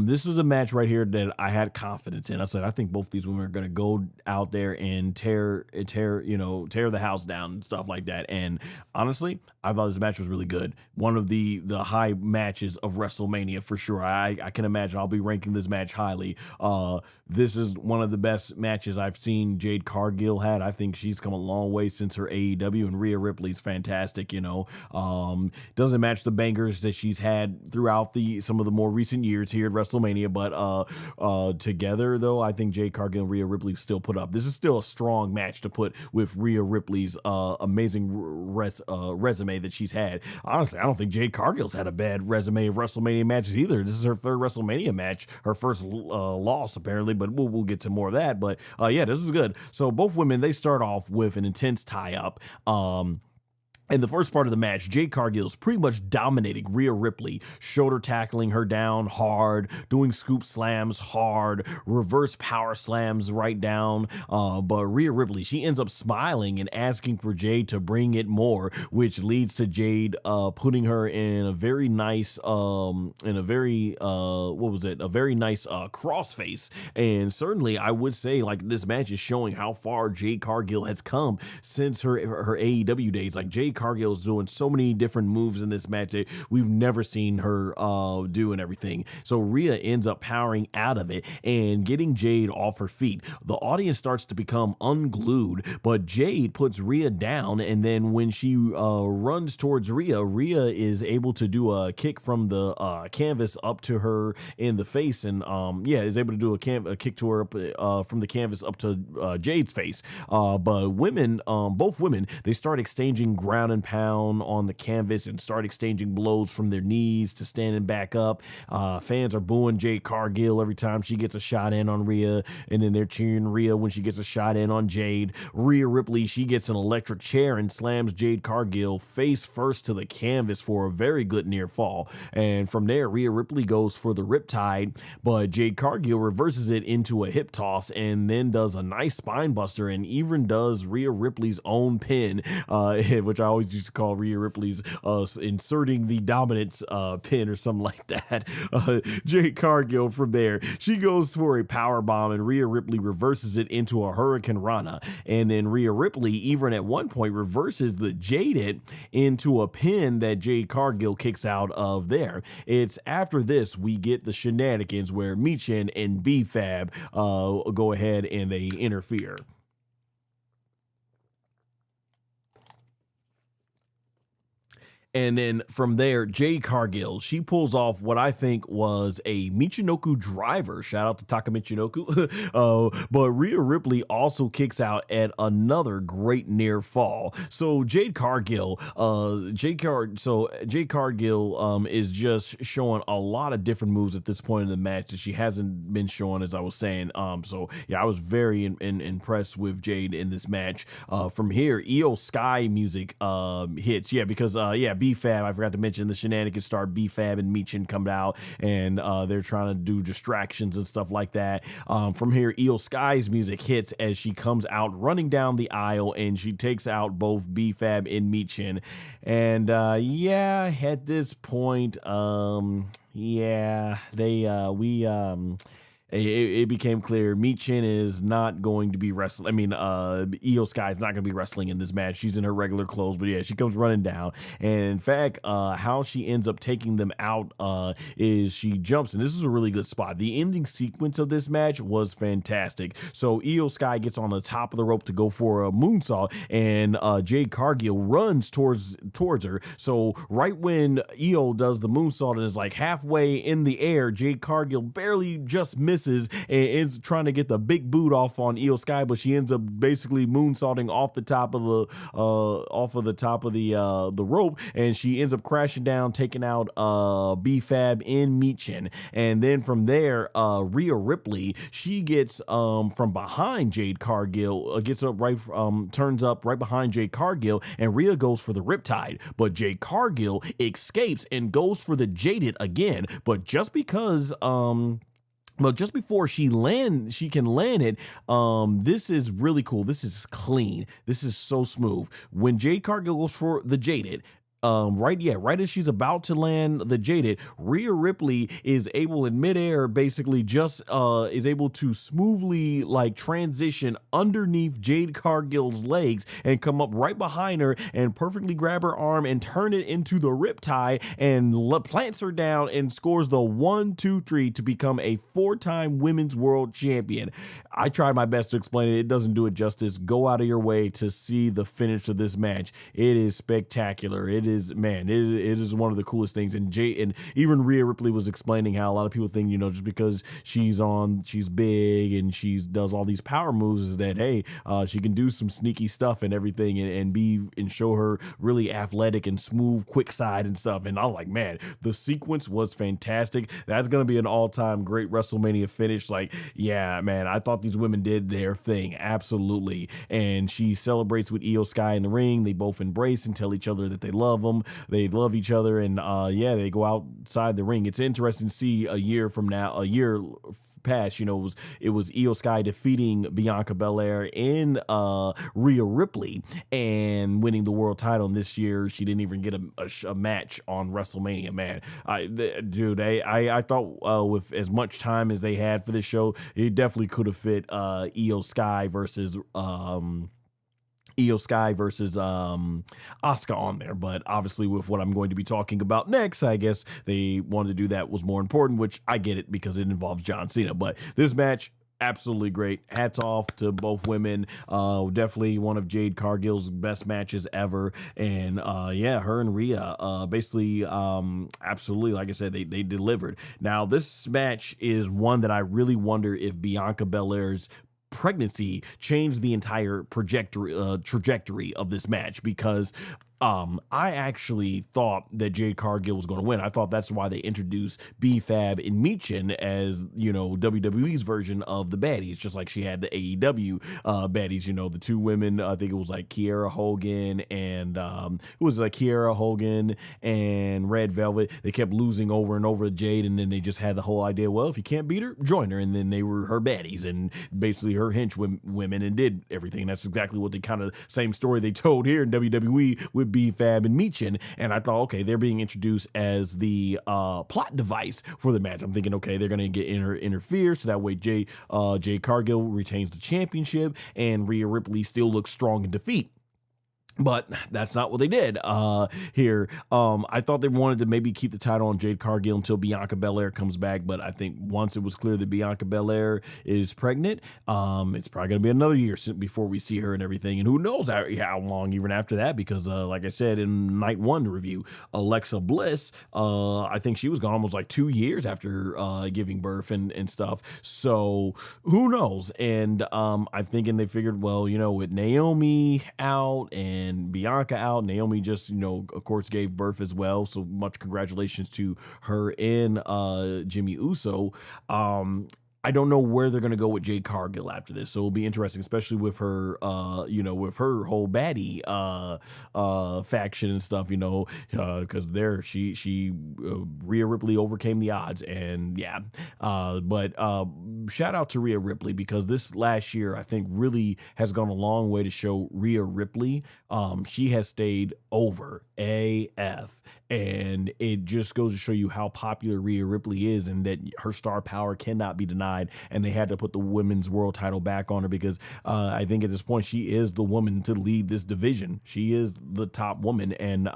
This was a match right here that I had confidence in. I said, I think both these women are going to go out there and tear the house down and stuff like that. And honestly, I thought this match was really good. One of the high matches of WrestleMania for sure. I can imagine I'll be ranking this match highly. This is one of the best matches I've seen Jade Cargill had. I think she's come a long way since her AEW, and Rhea Ripley's fantastic, you know. Doesn't match the bangers that she's had throughout some of the more recent years here at WrestleMania, but together though, I think Jade Cargill and Rhea Ripley still put up. This is still a strong match to put with Rhea Ripley's amazing resume that she's had. Honestly, I don't think Jade Cargill's had a bad resume of WrestleMania matches either. This is her third WrestleMania match, her first loss apparently, but we'll get to more of that. But yeah, this is good. So both women, they start off with an intense tie-up. In the first part of the match, Jade Cargill is pretty much dominating Rhea Ripley, shoulder tackling her down hard, doing scoop slams hard, reverse power slams right down. But Rhea Ripley, she ends up smiling and asking for Jade to bring it more, which leads to Jade putting her in a very nice, a very nice crossface. And certainly, I would say, like, this match is showing how far Jade Cargill has come since her AEW days. Like, Jade Jade Cargill is doing so many different moves in this match that we've never seen her do and everything. So Rhea ends up powering out of it and getting Jade off her feet. The audience starts to become unglued, but Jade puts Rhea down, and then when she runs towards Rhea, Rhea is able to do a kick from the canvas up to her in the face, and is able to do a kick to her up, from the canvas up to Jade's face. But women, both women, they start exchanging ground and pound on the canvas and start exchanging blows from their knees to standing back up. Fans are booing Jade Cargill every time she gets a shot in on Rhea, and then they're cheering Rhea when she gets a shot in on Jade. Rhea Ripley, she gets an electric chair and slams Jade Cargill face first to the canvas for a very good near fall. And from there, Rhea Ripley goes for the riptide, but Jade Cargill reverses it into a hip toss and then does a nice spine buster and even does Rhea Ripley's own pin, which I always used to call Rhea Ripley's inserting the dominance pin or something like that. Jade Cargill from there, she goes for a power bomb and Rhea Ripley reverses it into a Hurricane Rana. And then Rhea Ripley even at one point reverses the Jaded into a pin that Jade Cargill kicks out of there. It's after this we get the shenanigans where Michin and B-Fab go ahead and they interfere. And then from there, Jade Cargill, she pulls off what I think was a Michinoku driver. Shout out to Taka Michinoku. But Rhea Ripley also kicks out at another great near fall. So Jade Cargill, Jade Cargill is just showing a lot of different moves at this point in the match that she hasn't been showing, as I was saying. So yeah, I was very impressed with Jade in this match. From here, Io Sky music hits. Yeah, because B-Fab, I forgot to mention the shenanigans start. B-Fab and Michin come out and they're trying to do distractions and stuff like that. From here, Io Sky's music hits as she comes out running down the aisle and she takes out both B-Fab and Michin. And at this point, it became clear Michin is not going to be wrestling. I mean, Io Sky is not going to be wrestling in this match. She's in her regular clothes, but yeah, she comes running down. And in fact, how she ends up taking them out is she jumps, and this is a really good spot. The ending sequence of this match was fantastic. So Io Sky gets on the top of the rope to go for a moonsault, and Jade Cargill runs towards her. So right when Io does the moonsault and is like halfway in the air, Jade Cargill barely just misses and ends trying to get the big boot off on Io Sky, but she ends up basically moonsaulting off the top of the rope, and she ends up crashing down, taking out B-Fab and Michin. And then from there, Rhea Ripley, she gets from behind Jade Cargill, turns up right behind Jade Cargill, and Rhea goes for the riptide, but Jade Cargill escapes and goes for the Jaded again, but just before she can land it, this is really cool. This is clean. This is so smooth. When Jade Cargill goes for the Jaded, right as she's about to land the Jaded, Rhea Ripley is able in midair, basically just is able to smoothly transition underneath Jade Cargill's legs and come up right behind her and perfectly grab her arm and turn it into the riptide and plants her down and scores the 1-2-3 to become a 4-time women's world champion. I tried my best to explain it. It doesn't do it justice. Go out of your way to see the finish of this match. It is spectacular. It is one of the coolest things. And even Rhea Ripley was explaining how a lot of people think, just because she's big and she does all these power moves, is that, hey, she can do some sneaky stuff and everything and show her really athletic and smooth, quick side and stuff. And I'm like, man, the sequence was fantastic. That's going to be an all-time great WrestleMania finish. Yeah, man, I thought these women did their thing. Absolutely. And she celebrates with Io Sky in the ring. They both embrace and tell each other that they love them. They love each other. And they go outside the ring. It's interesting to see a year past, it was Io Sky defeating Bianca Belair and Rhea Ripley and winning the world title. And this year, she didn't even get a match on WrestleMania, man. I thought with as much time as they had for this show, it definitely could have fit Io Sky versus Io Sky versus Asuka on there. But obviously, with what I'm going to be talking about next, I guess they wanted to do that was more important, which I get it because it involves John Cena. But this match, absolutely great. Hats off to both women. Definitely one of Jade Cargill's best matches ever. And yeah, her and Rhea basically absolutely, like I said, they delivered. Now, this match is one that I really wonder if Bianca Belair's pregnancy changed the entire trajectory of this match, because I actually thought that Jade Cargill was going to win. I thought that's why they introduced B-Fab and Michin as, you know, WWE's version of the baddies, just like she had the AEW baddies, you know, the two women. I think it was like Kiera Hogan and Kiera Hogan and Red Velvet. They kept losing over and over to Jade, and then they just had the whole idea, well, if you can't beat her, join her. And then they were her baddies and basically her hench women and did everything. That's exactly what they kind of same story they told here in WWE with B-Fab and Michin. And I thought, okay, they're being introduced as the plot device for the match. I'm thinking, okay, they're going to get interfere so that way Jade Cargill retains the championship and Rhea Ripley still looks strong in defeat. But that's not what they did here. I thought they wanted to maybe keep the title on Jade Cargill until Bianca Belair comes back. But I think once it was clear that Bianca Belair is pregnant, it's probably going to be another year before we see her and everything. And who knows how long even after that, because like I said in night one review, Alexa Bliss, I think she was gone almost like 2 years after giving birth and stuff. So who knows? And I'm thinking they figured, well, you know, with Naomi out and Bianca out, Naomi just, you know, of course gave birth as well, so much congratulations to her and Jimmy Uso. I don't know where they're going to go with Jade Cargill after this. So it'll be interesting, especially with her, you know, with her whole baddie faction and stuff, you know, because there she Rhea Ripley overcame the odds. And yeah, but shout out to Rhea Ripley, because this last year, I think, really has gone a long way to show Rhea Ripley. She has stayed over AF. And it just goes to show you how popular Rhea Ripley is and that her star power cannot be denied. And they had to put the women's world title back on her because I think at this point she is the woman to lead this division. She is the top woman. And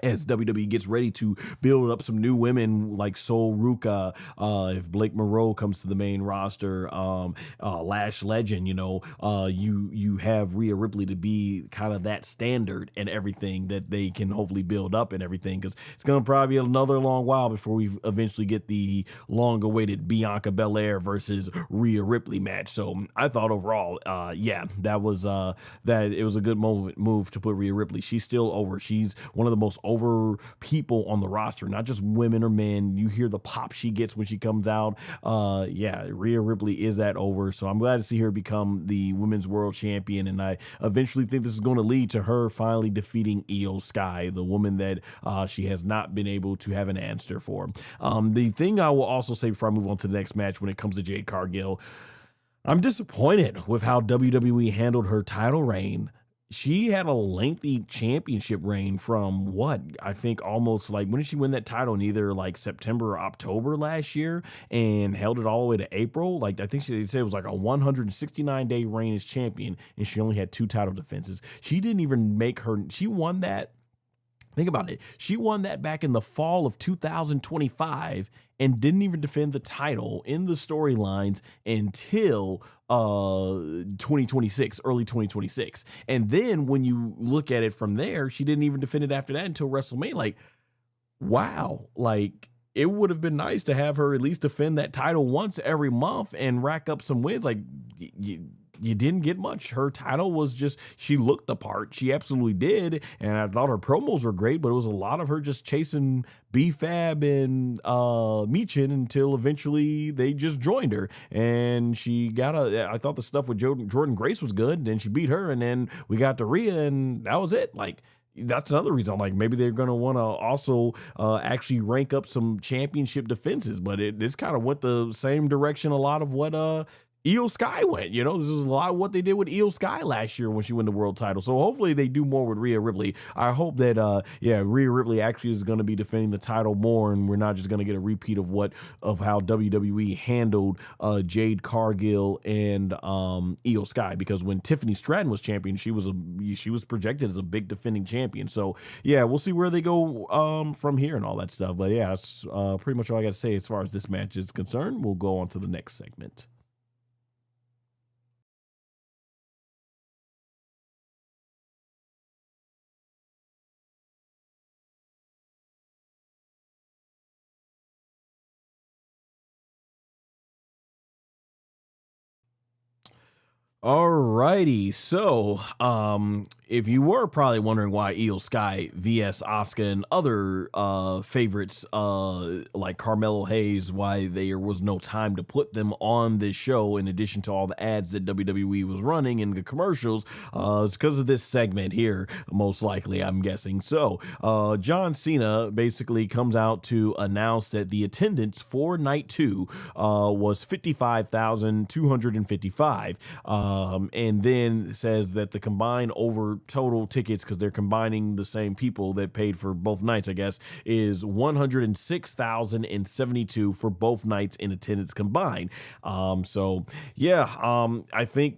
as WWE gets ready to build up some new women like Sol Ruka, if Blake Moreau comes to the main roster, Lash Legend, you know, you have Rhea Ripley to be kind of that standard and everything that they can hopefully build up and everything, because it's going to probably be another long while before we eventually get the long-awaited Bianca Belair versus Rhea Ripley match. So I thought overall, yeah, that was that it was a good move to put Rhea Ripley. She's still over. She's one of the most over people on the roster, not just women or men. You hear the pop she gets when she comes out. Yeah, Rhea Ripley is that over. So I'm glad to see her become the women's world champion. And I eventually think this is going to lead to her finally defeating Io Sky, the woman that she has not been able to have an answer for. The thing I will also say before I move on to the next match, when it comes to Jade Cargill, I'm disappointed with how WWE handled her title reign. She had a lengthy championship reign from what I think almost like, when did she win that title? In either like September or October last year, and held it all the way to April. Like, I think she said it was like a 169-day reign as champion, and she only had 2 title defenses. She didn't even make her, she won that. Think about it. She won that back in the fall of 2025 and didn't even defend the title in the storylines until 2026, early 2026. And then when you look at it from there, she didn't even defend it after that until WrestleMania. Like, wow. Like, it would have been nice to have her at least defend that title once every month and rack up some wins. Like, you didn't get much. Her title was just, she looked the part. She absolutely did. And I thought her promos were great, but it was a lot of her just chasing B-Fab and Michin until eventually they just joined her. And she got I thought the stuff with Jordan Grace was good. Then she beat her, and then we got to Rhea, and that was it. Like, that's another reason I'm like, maybe they're going to want to also actually rank up some championship defenses, but this kind of went the same direction a lot of what Io Sky went. This is a lot of what they did with Io Sky last year when she won the world title. So hopefully they do more with Rhea Ripley. I hope that Rhea Ripley actually is going to be defending the title more, and we're not just going to get a repeat of how WWE handled Jade Cargill and Io Sky, because when Tiffany Stratton was champion, she was projected as a big defending champion. So yeah, we'll see where they go from here and all that stuff. But yeah, that's pretty much all I got to say as far as this match is concerned. We'll go on to the next segment. Alrighty, so if you were probably wondering why Io Sky, VS Asuka, and other favorites like Carmelo Hayes, why there was no time to put them on this show in addition to all the ads that WWE was running and the commercials, it's because of this segment here, most likely, I'm guessing. So John Cena basically comes out to announce that the attendance for night 2 was 55,255. And then says that the combined over total tickets, because they're combining the same people that paid for both nights, I guess, is 106,072 for both nights in attendance combined. So yeah, I think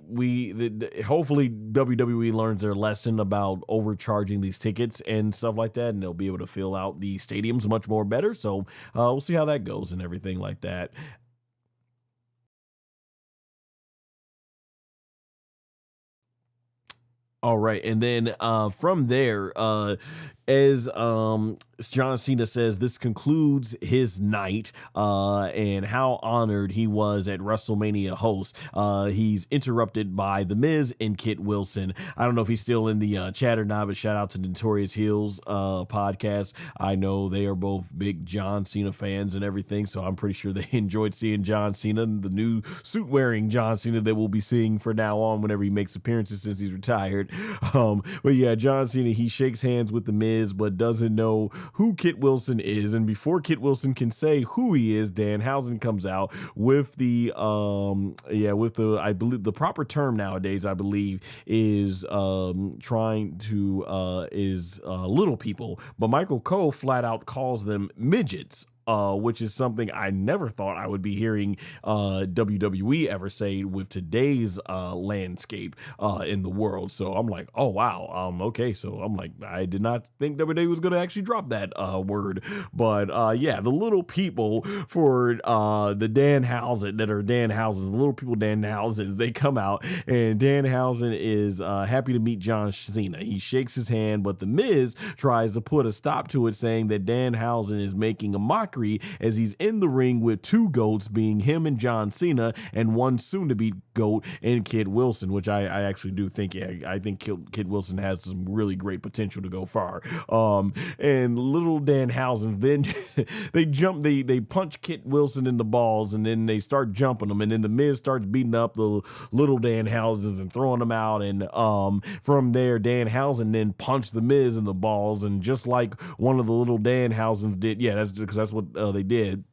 hopefully WWE learns their lesson about overcharging these tickets and stuff like that, and they'll be able to fill out the stadiums much more better. So we'll see how that goes and everything like that. All right, and then from there, as John Cena says, this concludes his night, and how honored he was at WrestleMania host. He's interrupted by The Miz and Kit Wilson. I don't know if he's still in the chat or not, but shout out to the Notorious Heels podcast. I know they are both big John Cena fans and everything, so I'm pretty sure they enjoyed seeing John Cena, the new suit wearing John Cena that we'll be seeing for now on whenever he makes appearances since he's retired. But yeah, John Cena, he shakes hands with The Miz, but doesn't know who Kit Wilson is. And before Kit Wilson can say who he is, Danhausen comes out with I believe the proper term nowadays, I believe, is little people. But Michael Cole flat out calls them midgets. Which is something I never thought I would be hearing WWE ever say with today's landscape in the world. So I'm like, oh wow, okay. So I'm like, I did not think WWE was going to actually drop that word, but yeah, the little people for the Danhausen that are Danhausens, the little people Danhausens, they come out, and Danhausen is happy to meet John Cena. He shakes his hand, but The Miz tries to put a stop to it, saying that Danhausen is making a mockery as he's in the ring with two goats, being him and John Cena, and one soon-to-be goat in Kit Wilson, which I actually do think, I think Kit Wilson has some really great potential to go far. And little Danhausen, then they punch Kit Wilson in the balls, and then they start jumping them, and then The Miz starts beating up the little Danhausens and throwing them out, and from there, Danhausen then punched The Miz in the balls, and just like one of the little Danhausens did, yeah, that's because that's what they did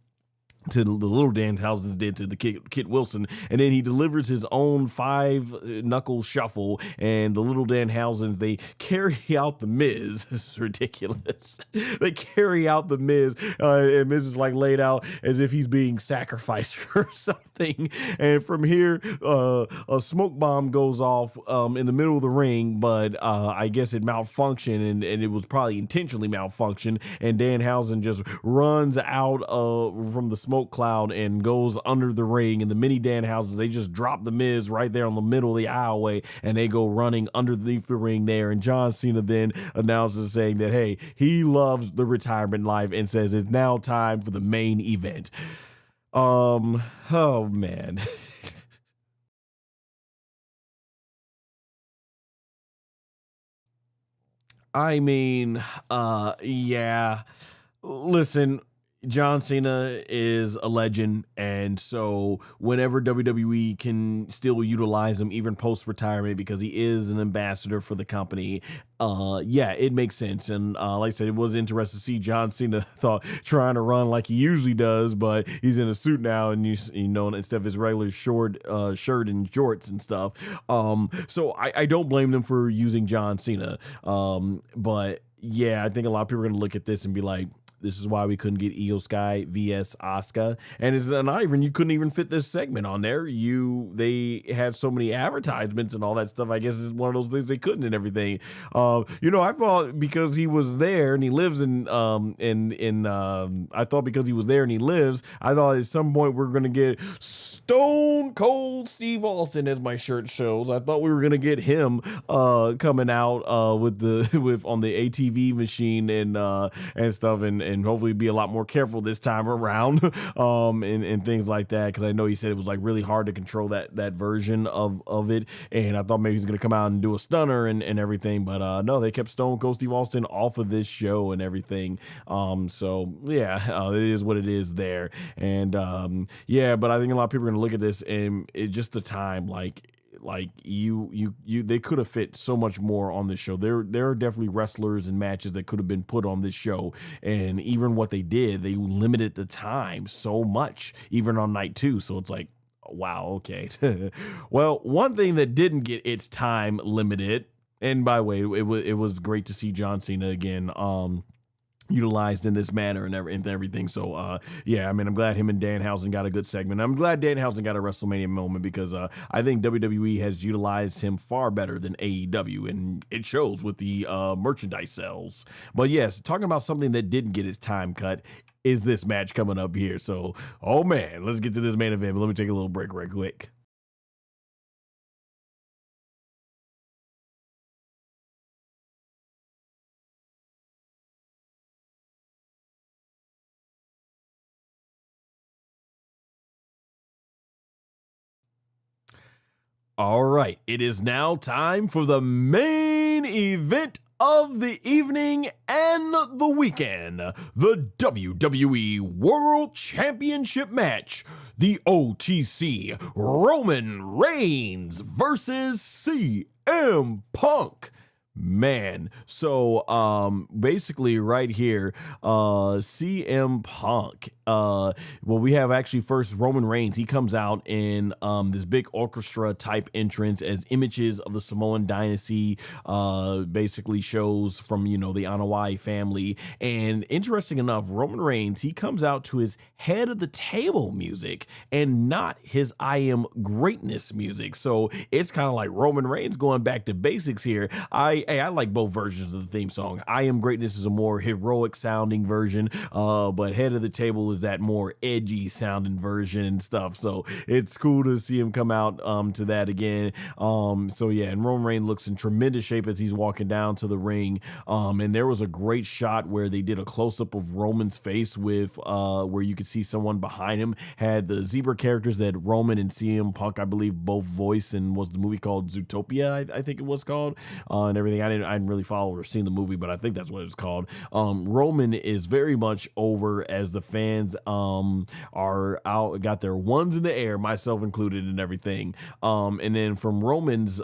to the little Danhausen did to the Kit Wilson, and then he delivers his own 5-knuckle shuffle, and the little Danhausens, they carry out The Miz. This is ridiculous. They carry out The Miz, and Miz is like laid out as if he's being sacrificed for something, and from here, a smoke bomb goes off in the middle of the ring, but I guess it malfunctioned, and it was probably intentionally malfunctioned, and Danhausen just runs out from the smoke cloud and goes under the ring, and the mini Danhausens, they just drop The Miz right there on the middle of the aisleway, and they go running underneath the ring there, and John Cena then announces saying that, hey, he loves the retirement life and says it's now time for the main event. Oh man. I mean, yeah, listen, John Cena is a legend, and so whenever WWE can still utilize him, even post retirement, because he is an ambassador for the company, yeah, it makes sense. And like I said, it was interesting to see John Cena thought trying to run like he usually does, but he's in a suit now, and you know, instead of his regular short shirt and shorts and stuff. So I don't blame them for using John Cena. But yeah, I think a lot of people are gonna look at this and be like, this is why we couldn't get Io Sky vs Asuka, and it's not even, you couldn't even fit this segment on there. They have so many advertisements and all that stuff. I guess it's one of those things they couldn't and everything. You know, I thought because he was there and he lives I thought because he was there and he lives, I thought at some point we're gonna get Stone Cold Steve Austin, as my shirt shows. I thought we were gonna get him coming out with on the ATV machine and stuff, and hopefully be a lot more careful this time around, and things like that, because I know he said it was like really hard to control that version of it, and I thought maybe he's gonna come out and do a stunner and everything, but no, they kept Stone Cold Steve Austin off of this show and everything. So yeah, it is what it is there, and yeah, but I think a lot of people are gonna look at this and it just the time, like they could have fit so much more on this show. There are definitely wrestlers and matches that could have been put on this show, and even what they did, they limited the time so much, even on night 2. So it's like, wow, okay. Well, one thing that didn't get its time limited, and by the way, it was great to see John Cena again, utilized in this manner and everything. So yeah, I mean, I'm glad him and Danhausen got a good segment. I'm glad Danhausen got a WrestleMania moment, because I think WWE has utilized him far better than AEW, and it shows with the merchandise sales. But yes, talking about something that didn't get its time cut is this match coming up here. So, oh man, let's get to this main event, but let me take a little break right quick. All right, it is now time for the main event of the evening and the weekend, the WWE World Championship match, the OTC Roman Reigns versus CM Punk. Man, so basically right here, CM Punk, well, we have actually first Roman Reigns. He comes out in this big orchestra type entrance as images of the Samoan dynasty, basically shows from, you know, the Anoa'i family. And interesting enough, Roman Reigns, he comes out to his head of the table music and not his I Am Greatness music. So it's kind of like Roman Reigns going back to basics here. I like both versions of the theme song. I Am Greatness is a more heroic sounding version, but Head of the Table is that more edgy sounding version and stuff. So it's cool to see him come out to that again. So yeah, and Roman Reigns looks in tremendous shape as he's walking down to the ring. And there was a great shot where they did a close up of Roman's face with where you could see someone behind him had the zebra characters that Roman and CM Punk, I believe, both voiced, and was the movie called Zootopia, I think it was called, and everything. I didn't really follow or seen the movie, but I think that's what it was called. Roman is very much over as the fans are out, got their ones in the air, myself included, and everything. And then from Roman's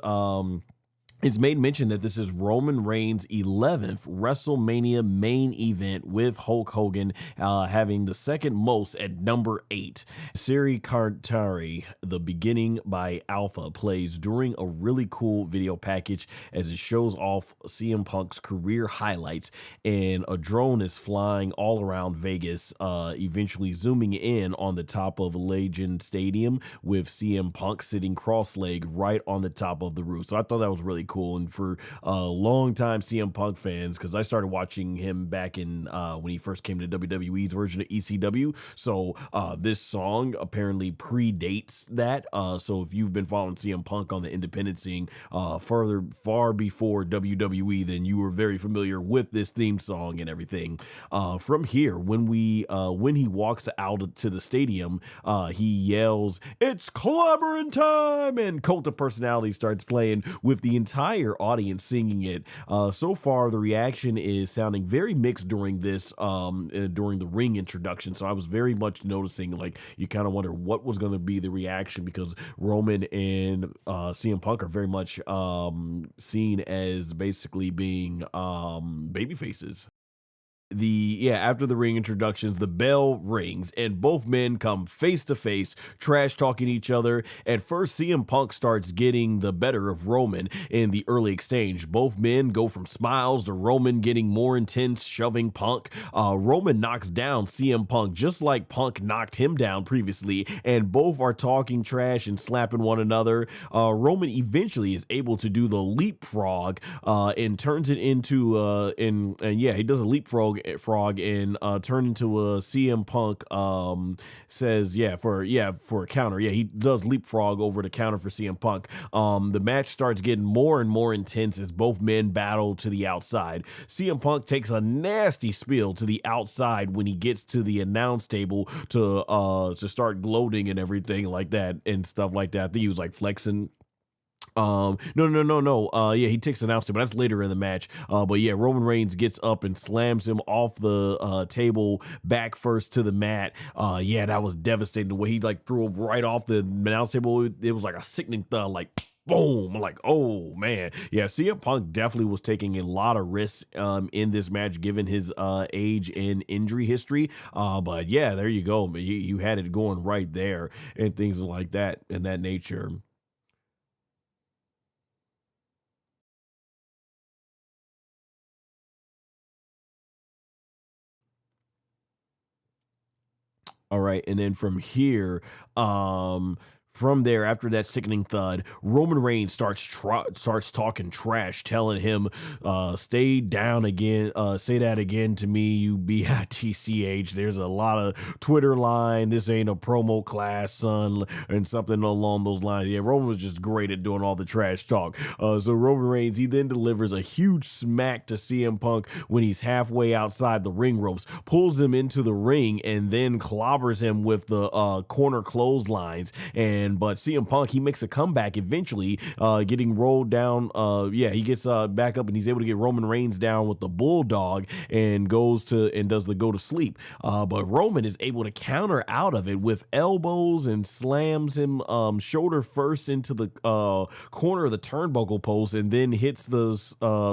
it's made mention that this is Roman Reigns' 11th WrestleMania main event, with Hulk Hogan having the second most at number 8. Siri Kartari, The Beginning by Alpha, plays during a really cool video package as it shows off CM Punk's career highlights, and a drone is flying all around Vegas, eventually zooming in on the top of Legend Stadium with CM Punk sitting cross-legged right on the top of the roof. So I thought that was really cool. And for long-time CM Punk fans, because I started watching him back in when he first came to WWE's version of ECW, so this song apparently predates that. So if you've been following CM Punk on the independent scene far before WWE, then you were very familiar with this theme song and everything. From here, when he walks out to the stadium, he yells, "It's clobbering time!" and Cult of Personality starts playing with the entire entire audience singing it. So far, the reaction is sounding very mixed during this, during the ring introduction. So I was very much noticing, like, you kind of wonder what was going to be the reaction, because Roman and CM Punk are very much seen as basically being baby faces. After the ring introductions, the bell rings and both men come face to face, trash talking each other. At first, CM Punk starts getting the better of Roman in the early exchange. Both men go from smiles to Roman getting more intense, shoving Punk. Roman knocks down CM Punk just like Punk knocked him down previously, and both are talking trash and slapping one another. Roman eventually is able to do the leapfrog and turns it into he does a leapfrog and turn into a CM Punk, says for a counter. Yeah, he does leapfrog over the counter for CM Punk. The match starts getting more and more intense as both men battle to the outside. CM Punk takes a nasty spill to the outside when he gets to the announce table to start gloating and everything like that and stuff like that. I think he was like flexing. No. He takes an announcement, but that's later in the match. Roman Reigns gets up and slams him off the table back first to the mat. That was devastating. The way he like threw him right off the announce table, it was like a sickening thud, like boom. I'm like, oh man. Yeah, CM Punk definitely was taking a lot of risks in this match, given his age and injury history. There you go. You had it going right there and things like that in that nature. All right, and then um, from there, after that sickening thud, Roman Reigns starts talking trash, telling him, "Stay down again. Say that again to me, you bitch." There's a lot of Twitter line. This ain't a promo class, son, and something along those lines. Yeah, Roman was just great at doing all the trash talk. So Roman Reigns, he then delivers a huge smack to CM Punk when he's halfway outside the ring ropes, pulls him into the ring, and then clobbers him with the corner clotheslines. But CM Punk, he makes a comeback eventually, getting rolled down. He gets back up and he's able to get Roman Reigns down with the bulldog and does the go to sleep. But Roman is able to counter out of it with elbows and slams him shoulder first into the corner of the turnbuckle post, and then hits the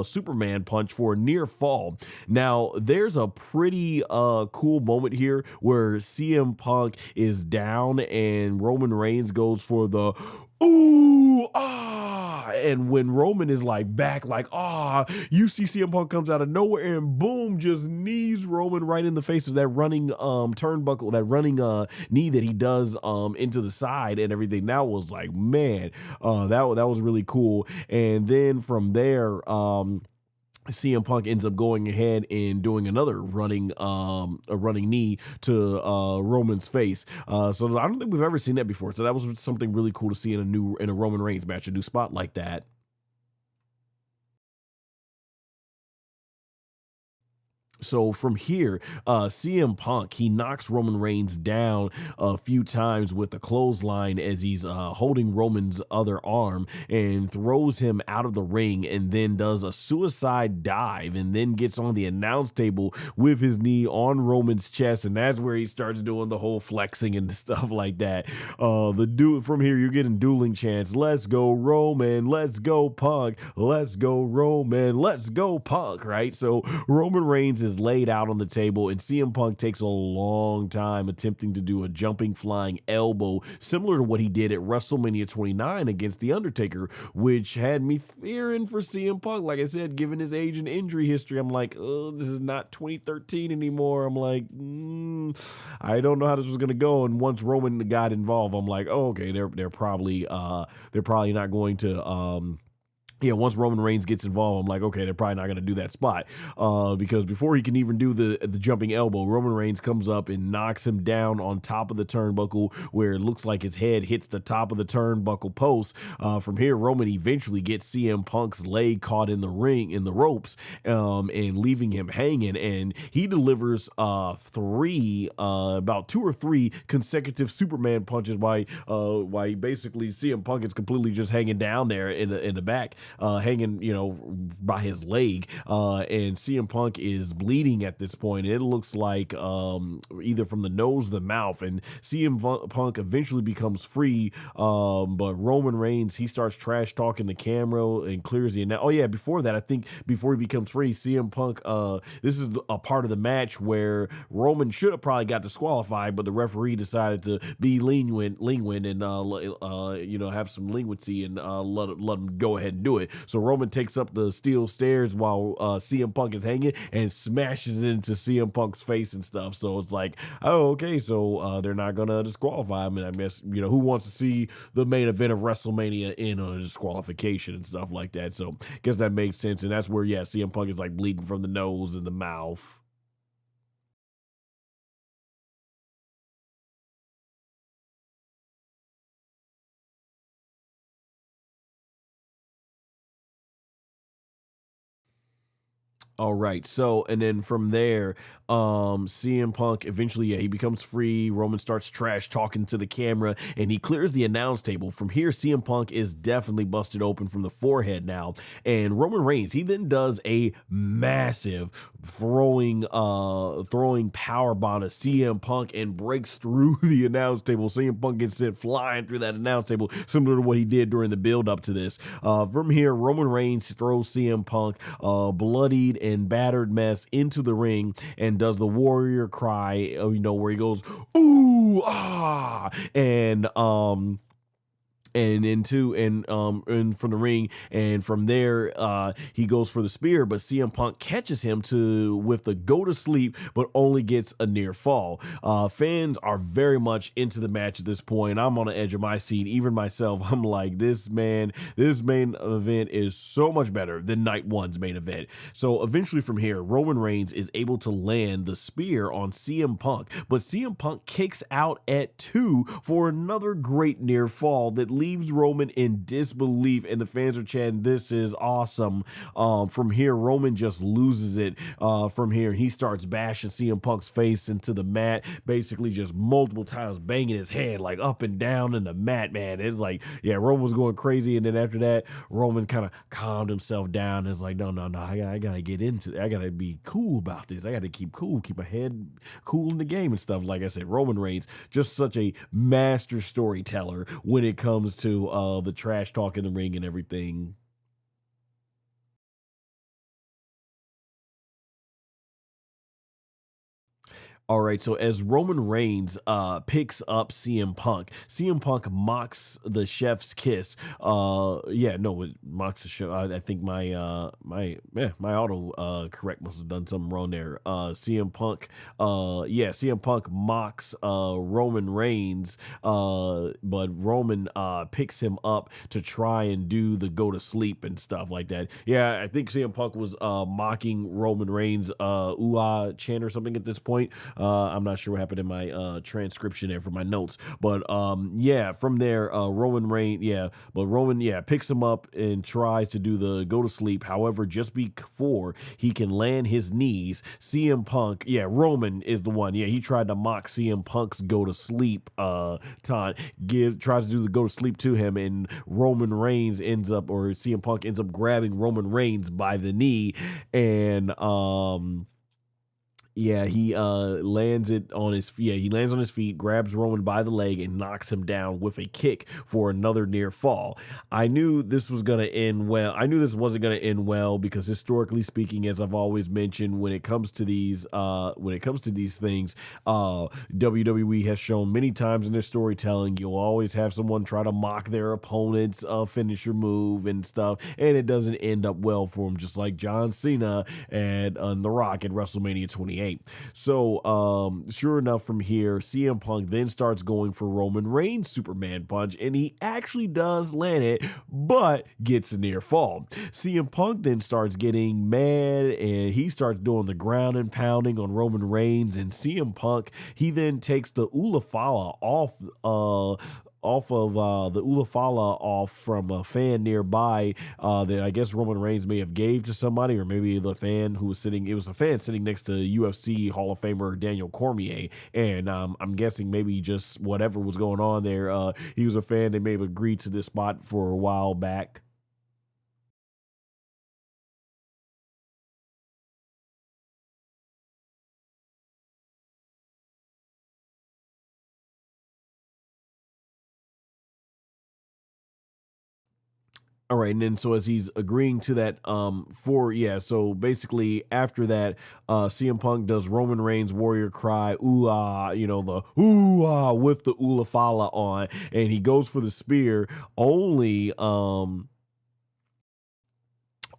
Superman punch for a near fall. Now, there's a pretty cool moment here where CM Punk is down and Roman Reigns goes for the ooh, ah, and when Roman is like back, like, ah, you see CM Punk comes out of nowhere and boom, just knees Roman right in the face with that running turnbuckle, that running knee that he does into the side and everything. That was like, man, that was really cool. And then from there, CM Punk ends up going ahead and doing another a running knee to Roman's face. So I don't think we've ever seen that before. So that was something really cool to see in a Roman Reigns match, a new spot like that. So from here, CM Punk, he knocks Roman Reigns down a few times with the clothesline as he's holding Roman's other arm and throws him out of the ring, and then does a suicide dive and then gets on the announce table with his knee on Roman's chest. And that's where he starts doing the whole flexing and stuff like that. From here, you're getting dueling chants. Let's go Roman. Let's go Punk. Let's go Roman. Let's go Punk. Right. So Roman Reigns is laid out on the table, and CM Punk takes a long time attempting to do a jumping flying elbow, similar to what he did at WrestleMania 29 against The Undertaker, which had me fearing for CM Punk. Like I said, given his age and injury history, I'm like, oh, this is not 2013 anymore. I'm like, I don't know how this was gonna go. And once Roman got involved, I'm like, oh, okay, they're probably not going to once Roman Reigns gets involved, I'm like, okay, they're probably not going to do that spot. Because before he can even do the jumping elbow, Roman Reigns comes up and knocks him down on top of the turnbuckle, where it looks like his head hits the top of the turnbuckle post. From here, Roman eventually gets CM Punk's leg caught in the ropes, and leaving him hanging. And he delivers about 2 or 3 consecutive Superman punches, while basically CM Punk is completely just hanging down there in the back. hanging, by his leg, and CM Punk is bleeding at this point. It looks like either from the nose or the mouth, and Punk eventually becomes free. But Roman Reigns, he starts trash talking the camera and clears the. Oh yeah, before that, I think before he becomes free, CM Punk. This is a part of the match where Roman should have probably got disqualified, but the referee decided to be lenient and have some leniency and let him go ahead and do it. So Roman takes up the steel stairs while CM Punk is hanging and smashes it into CM Punk's face and stuff. So it's like, oh, okay, so they're not gonna disqualify him. And I guess who wants to see the main event of WrestleMania in a disqualification and stuff like that. So I guess that makes sense. And that's where CM Punk is like bleeding from the nose and the mouth. All right. So, and then from there, CM Punk eventually, he becomes free. Roman starts trash talking to the camera and he clears the announce table. From here, CM Punk is definitely busted open from the forehead now. And Roman Reigns, he then does a massive throwing power bomb to CM Punk and breaks through the announce table. CM Punk gets sent flying through that announce table, similar to what he did during the build up to this. From here, Roman Reigns throws CM Punk, bloodied and battered mess, into the ring and does the warrior cry, where he goes, ooh, ah, and from the ring, and from there he goes for the spear, but CM Punk catches him with the go to sleep, but only gets a near fall. Fans are very much into the match at this point. I'm on the edge of my seat, even myself. I'm like, this main event is so much better than night one's main event. So eventually from here, Roman Reigns is able to land the spear on CM Punk, but CM Punk kicks out at 2 for another great near fall that leaves Roman in disbelief, and the fans are chanting, "This is awesome." From here, Roman just loses it. From here, he starts bashing CM Punk's face into the mat, basically just multiple times, banging his head like up and down in the mat. Man, it's like, Roman was going crazy, and then after that, Roman kind of calmed himself down. And it's like, no, I gotta get into it. I gotta be cool about this. I gotta keep cool, keep my head cool in the game and stuff. Like I said, Roman Reigns, just such a master storyteller when it comes to the trash talk in the ring and everything. All right, so as Roman Reigns picks up CM Punk mocks the chef's kiss. Yeah, no, it mocks the chef. I think my auto correct must have done something wrong there. CM Punk mocks Roman Reigns, but Roman picks him up to try and do the go to sleep and stuff like that. Yeah, I think CM Punk was mocking Roman Reigns ooh ah chant or something at this point. I'm not sure what happened in my transcription there for my notes, but from there, Roman Reigns, but Roman, picks him up and tries to do the go to sleep. However, just before he can land his knees, CM Punk, Roman is the one, he tried to mock CM Punk's go to sleep taunt, tries to do the go to sleep to him, and CM Punk ends up grabbing Roman Reigns by the knee, and he lands it on his he lands on his feet, grabs Roman by the leg and knocks him down with a kick for another near fall. I knew this was going to end well. I knew this wasn't going to end well because historically speaking, as I've always mentioned, when it comes to these things, WWE has shown many times in their storytelling, you'll always have someone try to mock their opponent's finisher move and stuff, and it doesn't end up well for them, just like John Cena and The Rock at WrestleMania 28. So, sure enough, from here, CM Punk then starts going for Roman Reigns' Superman punch, and he actually does land it, but gets a near fall. CM Punk then starts getting mad, and he starts doing the ground and pounding on Roman Reigns, and CM Punk, he then takes the Ulafala off of the Ulafala off from a fan nearby that I guess Roman Reigns may have gave to somebody, or maybe the fan who was sitting, it was a fan sitting next to UFC Hall of Famer Daniel Cormier, and I'm guessing maybe just whatever was going on there, he was a fan, they may have agreed to this spot for a while back. All right, and then so as he's agreeing to that, so basically after that, CM Punk does Roman Reigns Warrior Cry, ooh ah, the ooh ah with the Ula Fala on, and he goes for the spear, only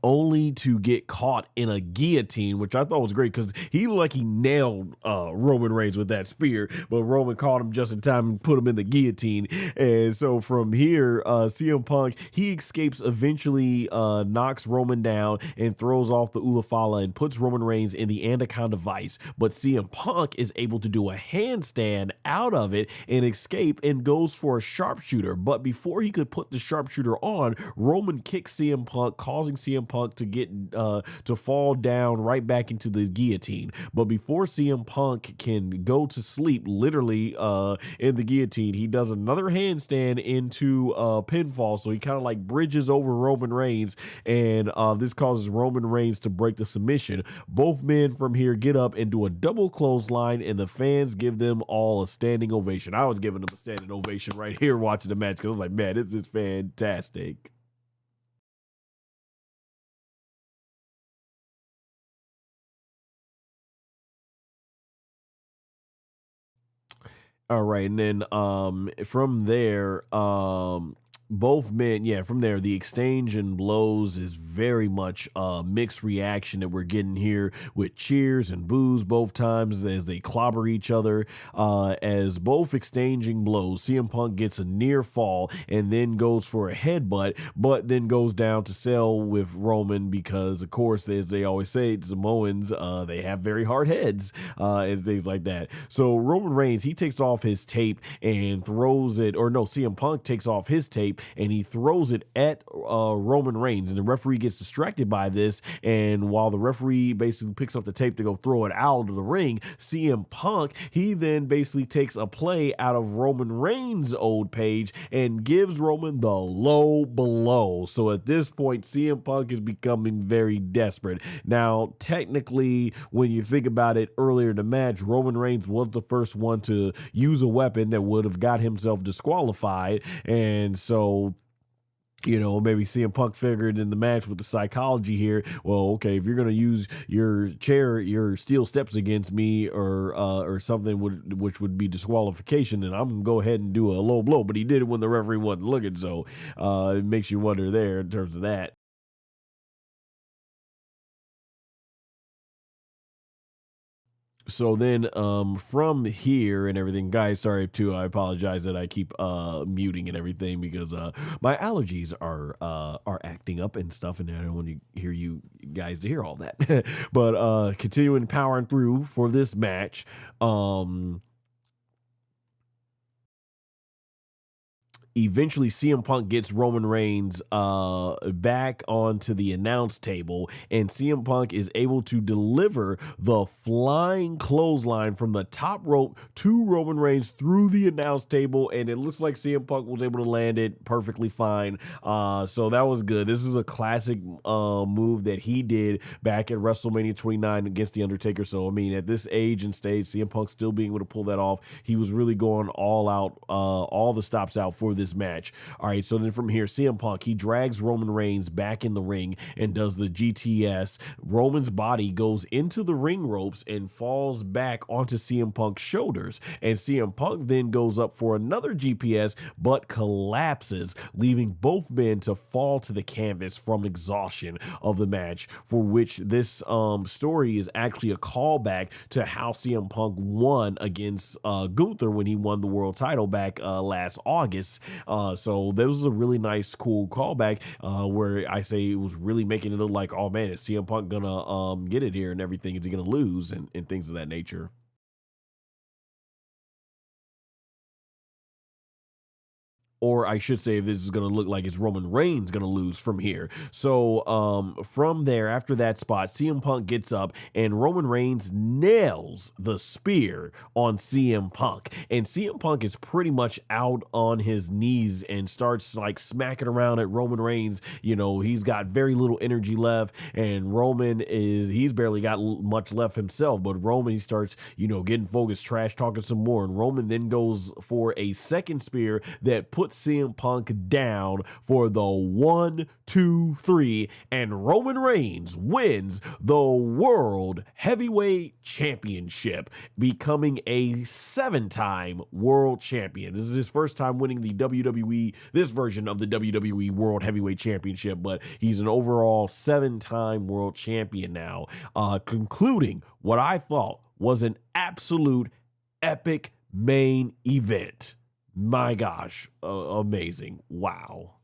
only to get caught in a guillotine, which I thought was great because he looked like he nailed Roman Reigns with that spear, but Roman caught him just in time and put him in the guillotine. And so from here, CM Punk, he escapes, eventually knocks Roman down and throws off the Ulafala and puts Roman Reigns in the Anaconda Vice. But CM Punk is able to do a handstand out of it and escape and goes for a sharpshooter. But before he could put the sharpshooter on, Roman kicks CM Punk, causing CM Punk to get to fall down right back into the guillotine. But before CM Punk can go to sleep, literally in the guillotine, he does another handstand into pinfall. So he kind of like bridges over Roman Reigns, and this causes Roman Reigns to break the submission. Both men from here get up and do a double clothesline, and the fans give them all a standing ovation. I was giving them a standing ovation right here watching the match because I was like, man, this is fantastic. All right, and then from there, both men, yeah, from there, the exchange and blows is very much mixed reaction that we're getting here, with cheers and boos both times as they clobber each other. As both exchanging blows, CM Punk gets a near fall and then goes for a headbutt, but then goes down to sell with Roman because, of course, as they always say, Samoans, they have very hard heads and things like that. So Roman Reigns, he takes off his tape and throws it, or no, CM Punk takes off his tape and he throws it at Roman Reigns, and the referee gets distracted by this, and while the referee basically picks up the tape to go throw it out of the ring, CM Punk, he then basically takes a play out of Roman Reigns' old page and gives Roman the low blow. So at this point, CM Punk is becoming very desperate. Now, technically, when you think about it, earlier in the match, Roman Reigns was the first one to use a weapon that would have got himself disqualified, and so maybe CM Punk figured in the match with the psychology here, well, okay, if you're going to use your steel steps against me or something which would be disqualification, then I'm going to go ahead and do a low blow. But he did it when the referee wasn't looking, so it makes you wonder there in terms of that. So then from here and everything, guys, sorry too, I apologize that I keep muting and everything because my allergies are acting up and stuff, and I don't want to hear you guys to hear all that. But continuing powering through for this match, eventually CM Punk gets Roman Reigns back onto the announce table, and CM Punk is able to deliver the flying clothesline from the top rope to Roman Reigns through the announce table, and it looks like CM Punk was able to land it perfectly fine. So that was good. This is a classic move that he did back at WrestleMania 29 against The Undertaker. So, I mean, at this age and stage, CM Punk still being able to pull that off, he was really going all out, all the stops out for this match. All right, so then from here, CM Punk, he drags Roman Reigns back in the ring and does the GTS. Roman's body goes into the ring ropes and falls back onto CM Punk's shoulders, and CM Punk then goes up for another GPS but collapses, leaving both men to fall to the canvas from exhaustion of the match, for which this story is actually a callback to how CM Punk won against Gunther when he won the world title back last August. So that was a really nice, cool callback where I say it was really making it look like, oh man, is CM Punk gonna get it here and everything? Is he gonna lose and things of that nature? Or I should say, if this is going to look like it's Roman Reigns going to lose from here. So from there, after that spot, CM Punk gets up and Roman Reigns nails the spear on CM Punk. And CM Punk is pretty much out on his knees and starts like smacking around at Roman Reigns. He's got very little energy left, and he's barely got much left himself. But Roman, he starts, getting focused, trash talking some more. And Roman then goes for a second spear that puts put CM Punk down for the 1, 2, 3, and Roman Reigns wins the World Heavyweight Championship, becoming a 7-time world champion. This is his first time winning the WWE, this version of the WWE World Heavyweight Championship, but he's an overall 7-time world champion now, concluding what I thought was an absolute epic main event. My gosh, amazing. Wow.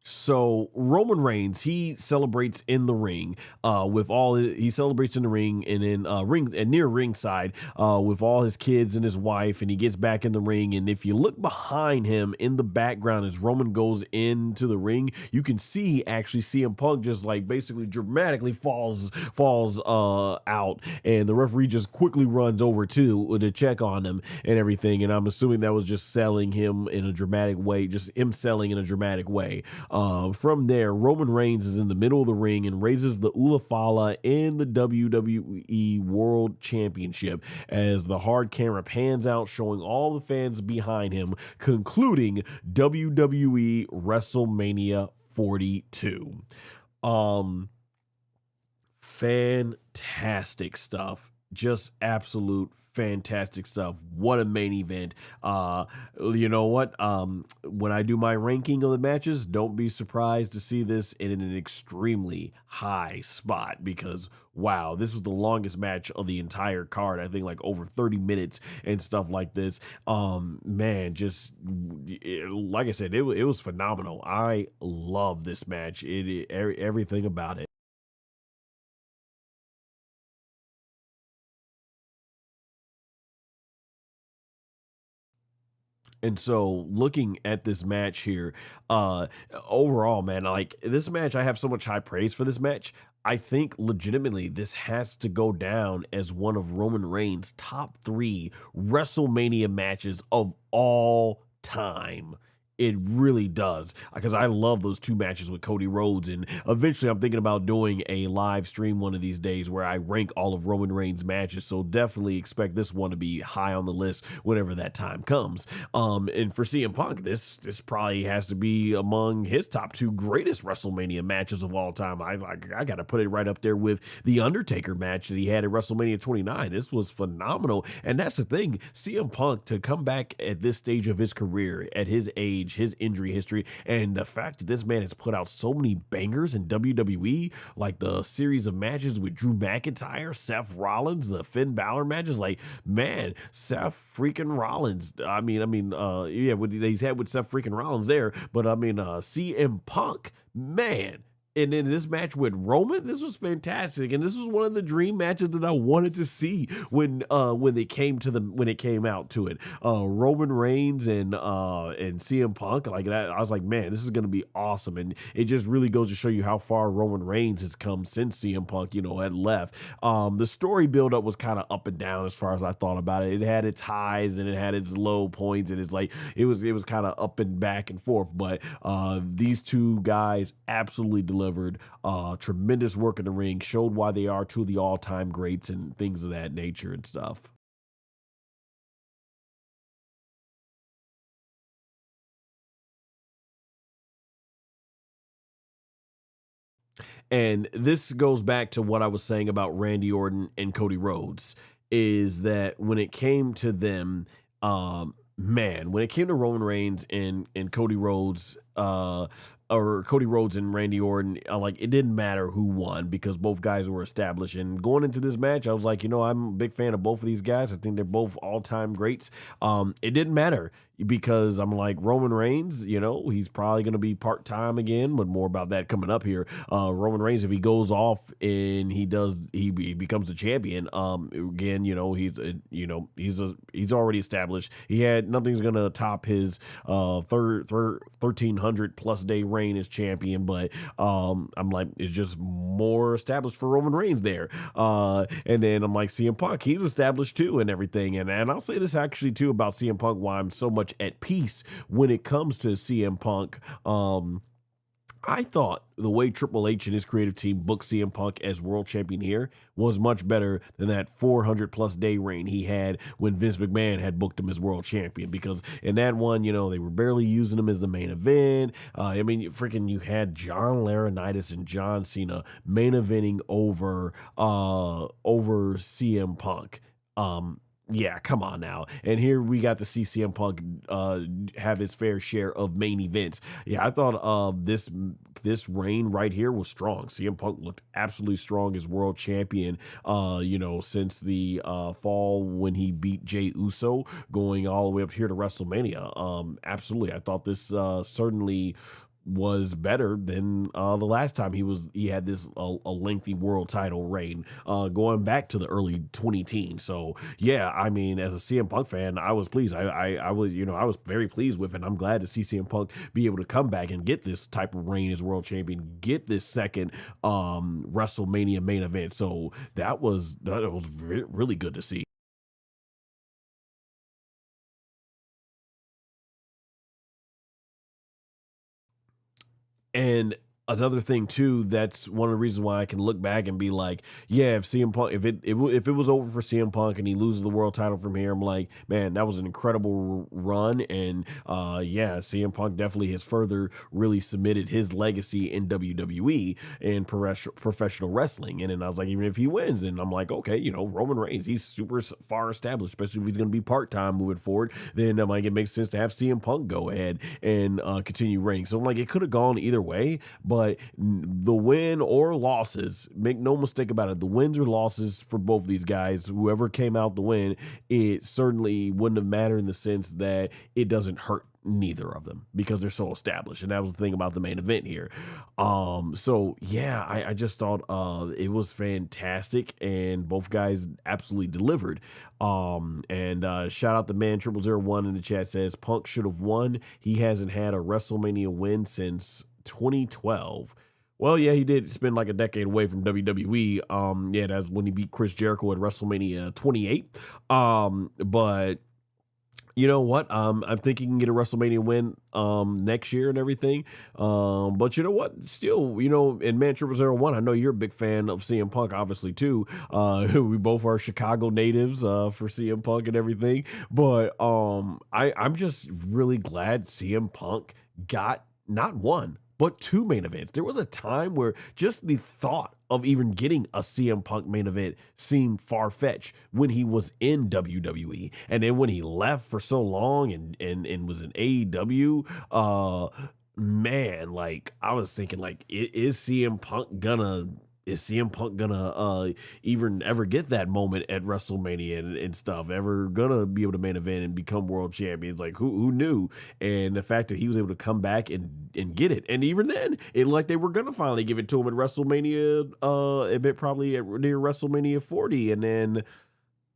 So Roman Reigns, he celebrates in the ring, he celebrates in the ring and in ring and near ringside, with all his kids and his wife, and he gets back in the ring. And if you look behind him in the background as Roman goes into the ring, you can see actually CM Punk just like basically dramatically falls out, and the referee just quickly runs over to check on him and everything. And I'm assuming that was just selling him in a dramatic way, just him selling in a dramatic way. From there, Roman Reigns is in the middle of the ring and raises the Ulafala in the WWE World Championship as the hard camera pans out, showing all the fans behind him, concluding WWE WrestleMania 42. Fantastic stuff. Just absolute fantastic stuff. What a main event. You know what? When I do my ranking of the matches, don't be surprised to see this in an extremely high spot, because wow, this was the longest match of the entire card. I think like over 30 minutes and stuff like this. Man, just like I said, it was phenomenal. I love this match. Everything about it. And so looking at this match here, uh overall, man, like this match, I have so much high praise for this match. I think legitimately this has to go down as one of Roman Reigns' top 3 WrestleMania matches of all time. It really does, because I love those 2 matches with Cody Rhodes, and eventually I'm thinking about doing a live stream one of these days where I rank all of Roman Reigns matches. So definitely expect this one to be high on the list whenever that time comes. And for CM Punk, this probably has to be among his top 2 greatest WrestleMania matches of all time. I got to put it right up there with the Undertaker match that he had at WrestleMania 29. This was phenomenal, and that's the thing. CM Punk to come back at this stage of his career, at his age, his injury history, and the fact that this man has put out so many bangers in WWE, like the series of matches with Drew McIntyre, Seth Rollins, the Finn Balor matches. Like, man, Seth freaking Rollins. Yeah, what he's had with Seth freaking Rollins there, but CM Punk, man. And then this match with Roman, this was fantastic, and this was one of the dream matches that I wanted to see when it came out to it. Roman Reigns and CM Punk, like that. I was like, man, this is gonna be awesome, and it just really goes to show you how far Roman Reigns has come since CM Punk, had left. The story buildup was kind of up and down as far as I thought about it. It had its highs and it had its low points, and it was kind of up and back and forth. But these 2 guys absolutely delivered. Tremendous work in the ring, showed why they are 2 of the all-time greats and things of that nature and stuff. And this goes back to what I was saying about Randy Orton and Cody Rhodes, is that when it came to them, man, when it came to Roman Reigns and Cody Rhodes, or Cody Rhodes and Randy Orton, like it didn't matter who won because both guys were established. And going into this match, I was like, I'm a big fan of both of these guys. I think they're both all time greats. It didn't matter because I'm like Roman Reigns, he's probably going to be part time again, but more about that coming up here. Roman Reigns, if he goes off and he becomes a champion, again, he's already established. Nothing's going to top his 1300 plus day reign as champion, but I'm like, it's just more established for Roman Reigns there. And then I'm like, CM Punk, he's established too and everything. And I'll say this actually too about CM Punk, why I'm so much at peace when it comes to CM Punk. I thought the way Triple H and his creative team booked CM Punk as world champion here was much better than that 400 plus day reign he had when Vince McMahon had booked him as world champion. Because in that one, they were barely using him as the main event. I mean, freaking, you had John Laurinaitis and John Cena main eventing over CM Punk. Yeah, come on now. And here we got to see CM Punk have his fair share of main events. Yeah, I thought this reign right here was strong. CM Punk looked absolutely strong as world champion. Since the fall when he beat Jey Uso, going all the way up here to WrestleMania. Absolutely, I thought this certainly was better than the last time he had this a lengthy world title reign, going back to the early 2010s. So yeah, I mean, as a CM Punk fan, I was pleased. I was very pleased with it. I'm glad to see CM Punk be able to come back and get this type of reign as world champion, get this second WrestleMania main event. So that was really good to see. And another thing too, that's one of the reasons why I can look back and be like, yeah, if CM Punk, if it was over for CM Punk and he loses the world title from here, I'm like, man, that was an incredible run. And yeah, CM Punk definitely has further really cemented his legacy in WWE and professional wrestling. And then I was like, even if he wins, and I'm like, okay, Roman Reigns, he's super far established, especially if he's going to be part time moving forward. Then I'm like, it makes sense to have CM Punk go ahead and continue reigning. So I'm like, it could have gone either way, but the win or losses, make no mistake about it, the wins or losses for both of these guys, whoever came out the win, it certainly wouldn't have mattered in the sense that it doesn't hurt neither of them because they're so established. And that was the thing about the main event here. So yeah, I just thought it was fantastic and both guys absolutely delivered. And shout out to man 0001 in the chat, says Punk should have won. He hasn't had a WrestleMania win since 2012. Well, yeah, he did spend like a decade away from WWE. Yeah, that's when he beat Chris Jericho at WrestleMania 28. But you know what? I'm thinking he can get a WrestleMania win next year and everything. But you know what? Still, and man, 0001, I know you're a big fan of CM Punk, obviously, too. We both are Chicago natives for CM Punk and everything. But I'm just really glad CM Punk got not one, but two main events. There was a time where just the thought of even getting a CM Punk main event seemed far-fetched when he was in WWE. And then when he left for so long and was in AEW, man, like I was thinking like, is CM Punk gonna even ever get that moment at WrestleMania and stuff? Ever gonna be able to main event and become world champions? Like who knew? And the fact that he was able to come back and get it, and even then, it looked like they were gonna finally give it to him at WrestleMania, a bit probably near WrestleMania 40, and then.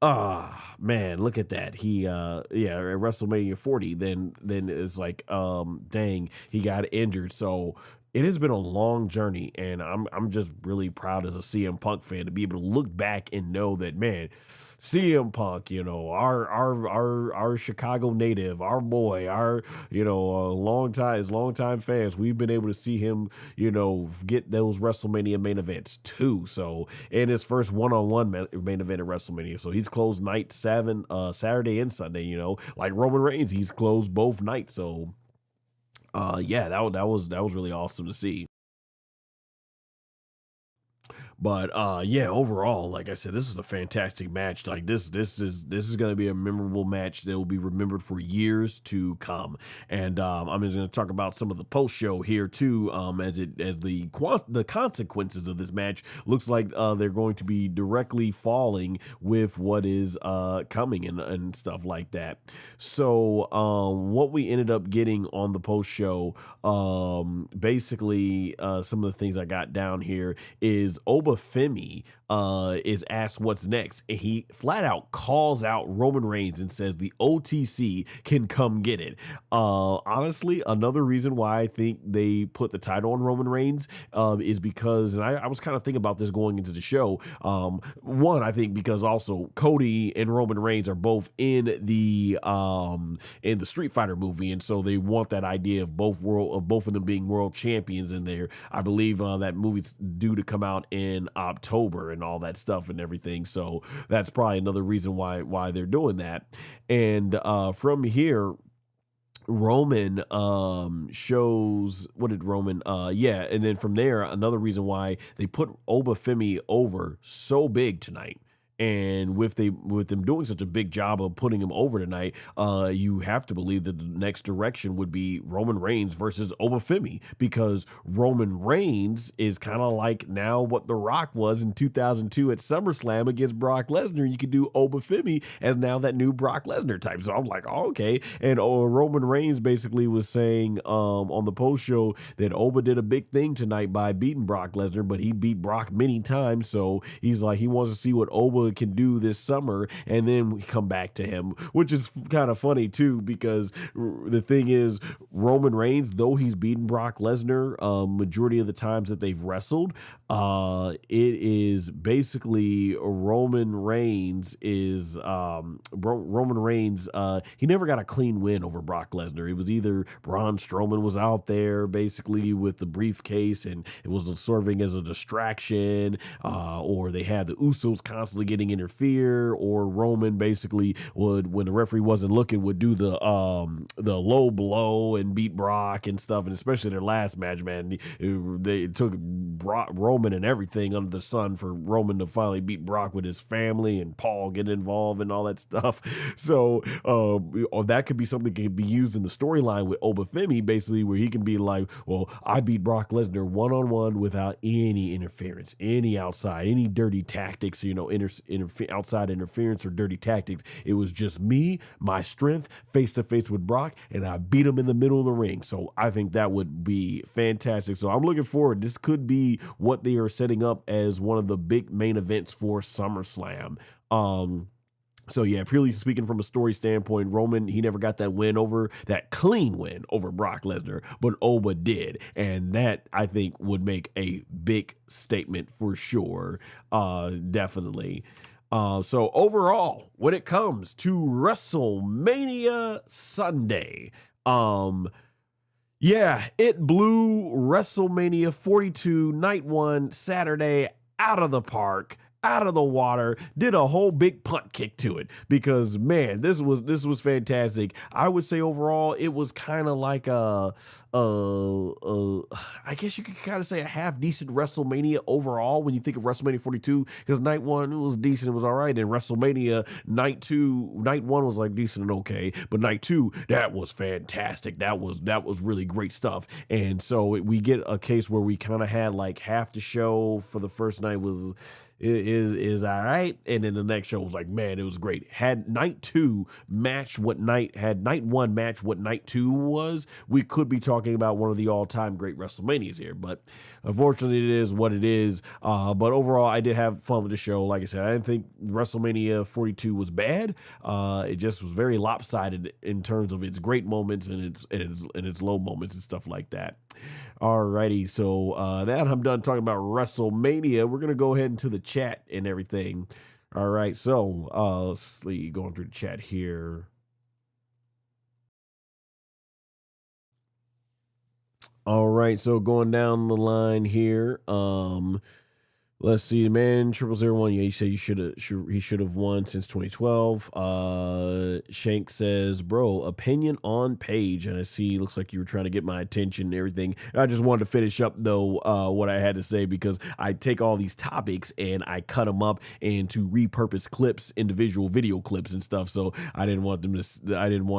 Ah man, look at that. He yeah, at WrestleMania 40, then it's like dang, he got injured. So it has been a long journey, and I'm just really proud as a CM Punk fan to be able to look back and know that, man, CM Punk, our Chicago native, our boy, our long time fans, we've been able to see him, get those WrestleMania main events too. So and his first one-on-one main event at WrestleMania. So he's closed night 7, Saturday and Sunday. Like Roman Reigns, he's closed both nights. So yeah, that was really awesome to see. But yeah, overall, like I said, this is a fantastic match. Like this is going to be a memorable match that will be remembered for years to come. And I'm just going to talk about some of the post show here too. As the consequences of this match looks like they're going to be directly falling with what is coming and stuff like that. So what we ended up getting on the post show, basically some of the things I got down here is Oba Oba Femi is asked what's next, and he flat out calls out Roman Reigns and says the OTC can come get it. Honestly, another reason why I think they put the title on Roman Reigns is because, and I was kind of thinking about this going into the show. One, I think because also Cody and Roman Reigns are both in the Street Fighter movie, and so they want that idea of both of them being world champions in there. I believe that movie's due to come out in October and all that stuff and everything. So that's probably another reason why they're doing that. And from here, Roman shows, what did Roman yeah, and then from there, another reason why they put Oba Femi over so big tonight. And with them doing such a big job of putting him over tonight, you have to believe that the next direction would be Roman Reigns versus Oba Femi, because Roman Reigns is kind of like now what The Rock was in 2002 at SummerSlam against Brock Lesnar. You could do Oba Femi as now that new Brock Lesnar type. So I'm like, oh, okay. And Roman Reigns basically was saying on the post show that Oba did a big thing tonight by beating Brock Lesnar, but he beat Brock many times. So he's like, he wants to see what Oba can do this summer, and then we come back to him, which is kind of funny too, because the thing is, Roman Reigns, though he's beaten Brock Lesnar majority of the times that they've wrestled, it is basically Roman Reigns is he never got a clean win over Brock Lesnar. It was either Braun Strowman was out there basically with the briefcase and it was serving as a distraction, or they had the Usos constantly getting interfere, or Roman basically would, when the referee wasn't looking, would do the low blow and beat Brock and stuff. And especially their last match, man, they took Roman and everything under the sun for Roman to finally beat Brock with his family and Paul get involved and all that stuff. So that could be something that could be used in the storyline with Oba Femi, basically, where he can be like, well, I beat Brock Lesnar one-on-one without any interference, any outside, any dirty tactics, outside interference or dirty tactics. It was just me, my strength, face to face with Brock, and I beat him in the middle of the ring. So I think that would be fantastic. So I'm looking forward. This could be what they are setting up as one of the big main events for SummerSlam. So yeah, purely speaking from a story standpoint, Roman, he never got that clean win over Brock Lesnar, but Oba did. And that, I think, would make a big statement for sure. Definitely. So overall, when it comes to WrestleMania Sunday, yeah, it blew WrestleMania 42 night one Saturday out of the park, out of the water, did a whole big punt kick to it, because man, this was fantastic. I would say overall it was kind of like I guess you could kind of say a half decent WrestleMania overall when you think of WrestleMania 42, because night one, it was decent, it was all right, and WrestleMania night one was like decent and okay, but night two, that was fantastic. That was really great stuff. And so we get a case where we kind of had like half the show for the first night is all right, and then the next show was like, man, it was great. Had night one match what night two was, we could be talking about one of the all-time great WrestleManias here, but unfortunately it is what it is. But overall, I did have fun with the show. Like I said, I didn't think WrestleMania 42 was bad. It just was very lopsided in terms of its great moments and its low moments and stuff like that. Alrighty, so now that I'm done talking about WrestleMania, we're gonna go ahead into the chat and everything. All right, so let's see, going through the chat here. All right, so going down the line here, let's see, man, 0001. Yeah, he said he should have won since 2012. Shank says, bro, opinion on Paige. And I see, looks like you were trying to get my attention and everything. I just wanted to finish up though, what I had to say, because I take all these topics and I cut them up into repurposed clips, individual video clips and stuff. So I didn't want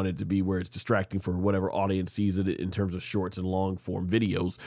it to be where it's distracting for whatever audience sees it in terms of shorts and long form videos.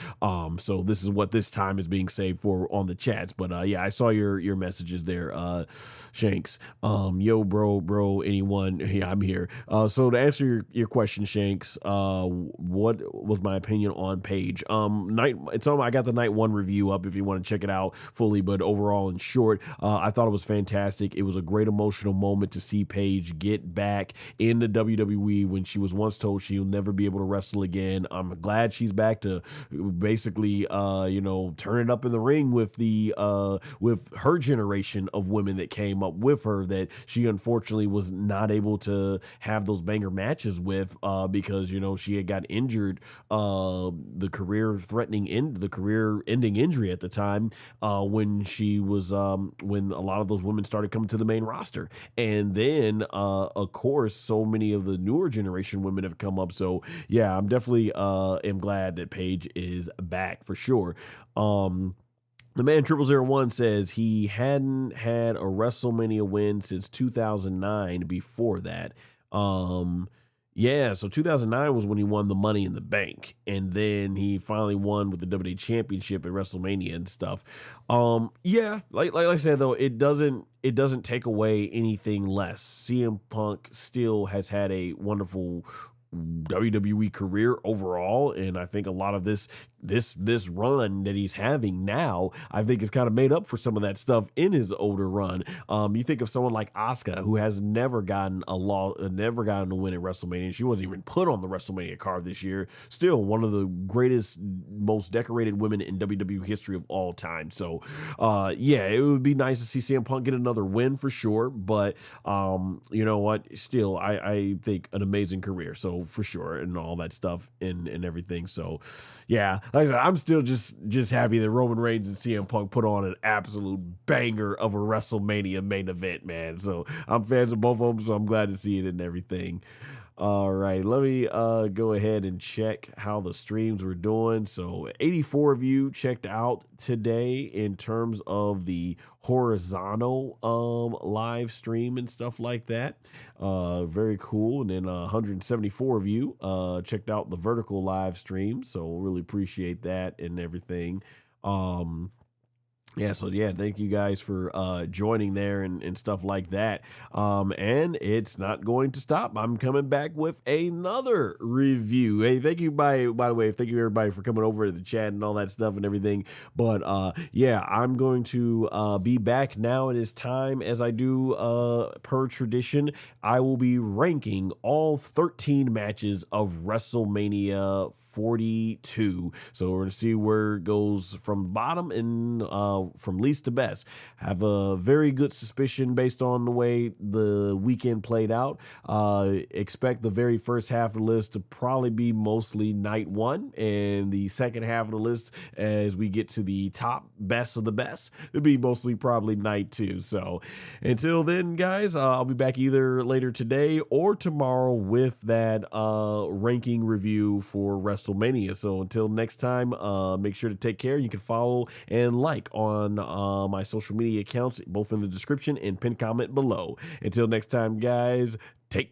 So this is what this time is being saved for on the chats. But But yeah, I saw your messages there, Shanks. Yo, bro, anyone? Yeah, I'm here. So to answer your question, Shanks, what was my opinion on Paige? I got the night one review up if you want to check it out fully, but overall, in short, I thought it was fantastic. It was a great emotional moment to see Paige get back in the WWE when she was once told she'll never be able to wrestle again. I'm glad she's back to basically, turn it up in the ring with her generation of women that came up with her that she unfortunately was not able to have those banger matches with because she had got injured, the career ending injury at the time when she was when a lot of those women started coming to the main roster. And then of course so many of the newer generation women have come up. So yeah, I'm definitely am glad that Paige is back for sure. The man 0001 says he hadn't had a WrestleMania win since 2009 before that. Yeah, so 2009 was when he won the Money in the Bank, and then he finally won with the WWE Championship at WrestleMania and stuff. Yeah, like I said though, it doesn't take away anything less. CM Punk still has had a wonderful WWE career overall, and I think a lot of this run that he's having now, I think is kind of made up for some of that stuff in his older run. You think of someone like Asuka, who has never gotten a win at WrestleMania. She wasn't even put on the WrestleMania card this year. Still one of the greatest, most decorated women in WWE history of all time. So, yeah, it would be nice to see CM Punk get another win for sure. But you know what? Still, I think an amazing career. So for sure, and all that stuff and everything. So, yeah. Like I said, I'm still just happy that Roman Reigns and CM Punk put on an absolute banger of a WrestleMania main event, man. So I'm fans of both of them, so I'm glad to see it and everything. All right, let me go ahead and check how the streams were doing. So 84 of you checked out today in terms of the horizontal live stream and stuff like that. Very cool. And then 174 of you checked out the vertical live stream. So really appreciate that and everything. Yeah, so yeah, thank you guys for joining there and stuff like that. And it's not going to stop. I'm coming back with another review. Hey, thank you by the way, thank you everybody for coming over to the chat and all that stuff and everything. But yeah, I'm going to be back now. It is time, as I do per tradition. I will be ranking all 13 matches of WrestleMania 42. So we're going to see where it goes from bottom and from least to best. Have a very good suspicion based on the way the weekend played out. Expect the very first half of the list to probably be mostly night one, and the second half of the list, as we get to the top best of the best, it'll be mostly probably night two. So until then, guys, I'll be back either later today or tomorrow with that ranking review for WrestleMania. So until next time, make sure to take care. You can follow and like on my social media accounts, both in the description and pinned comment below. Until next time, guys,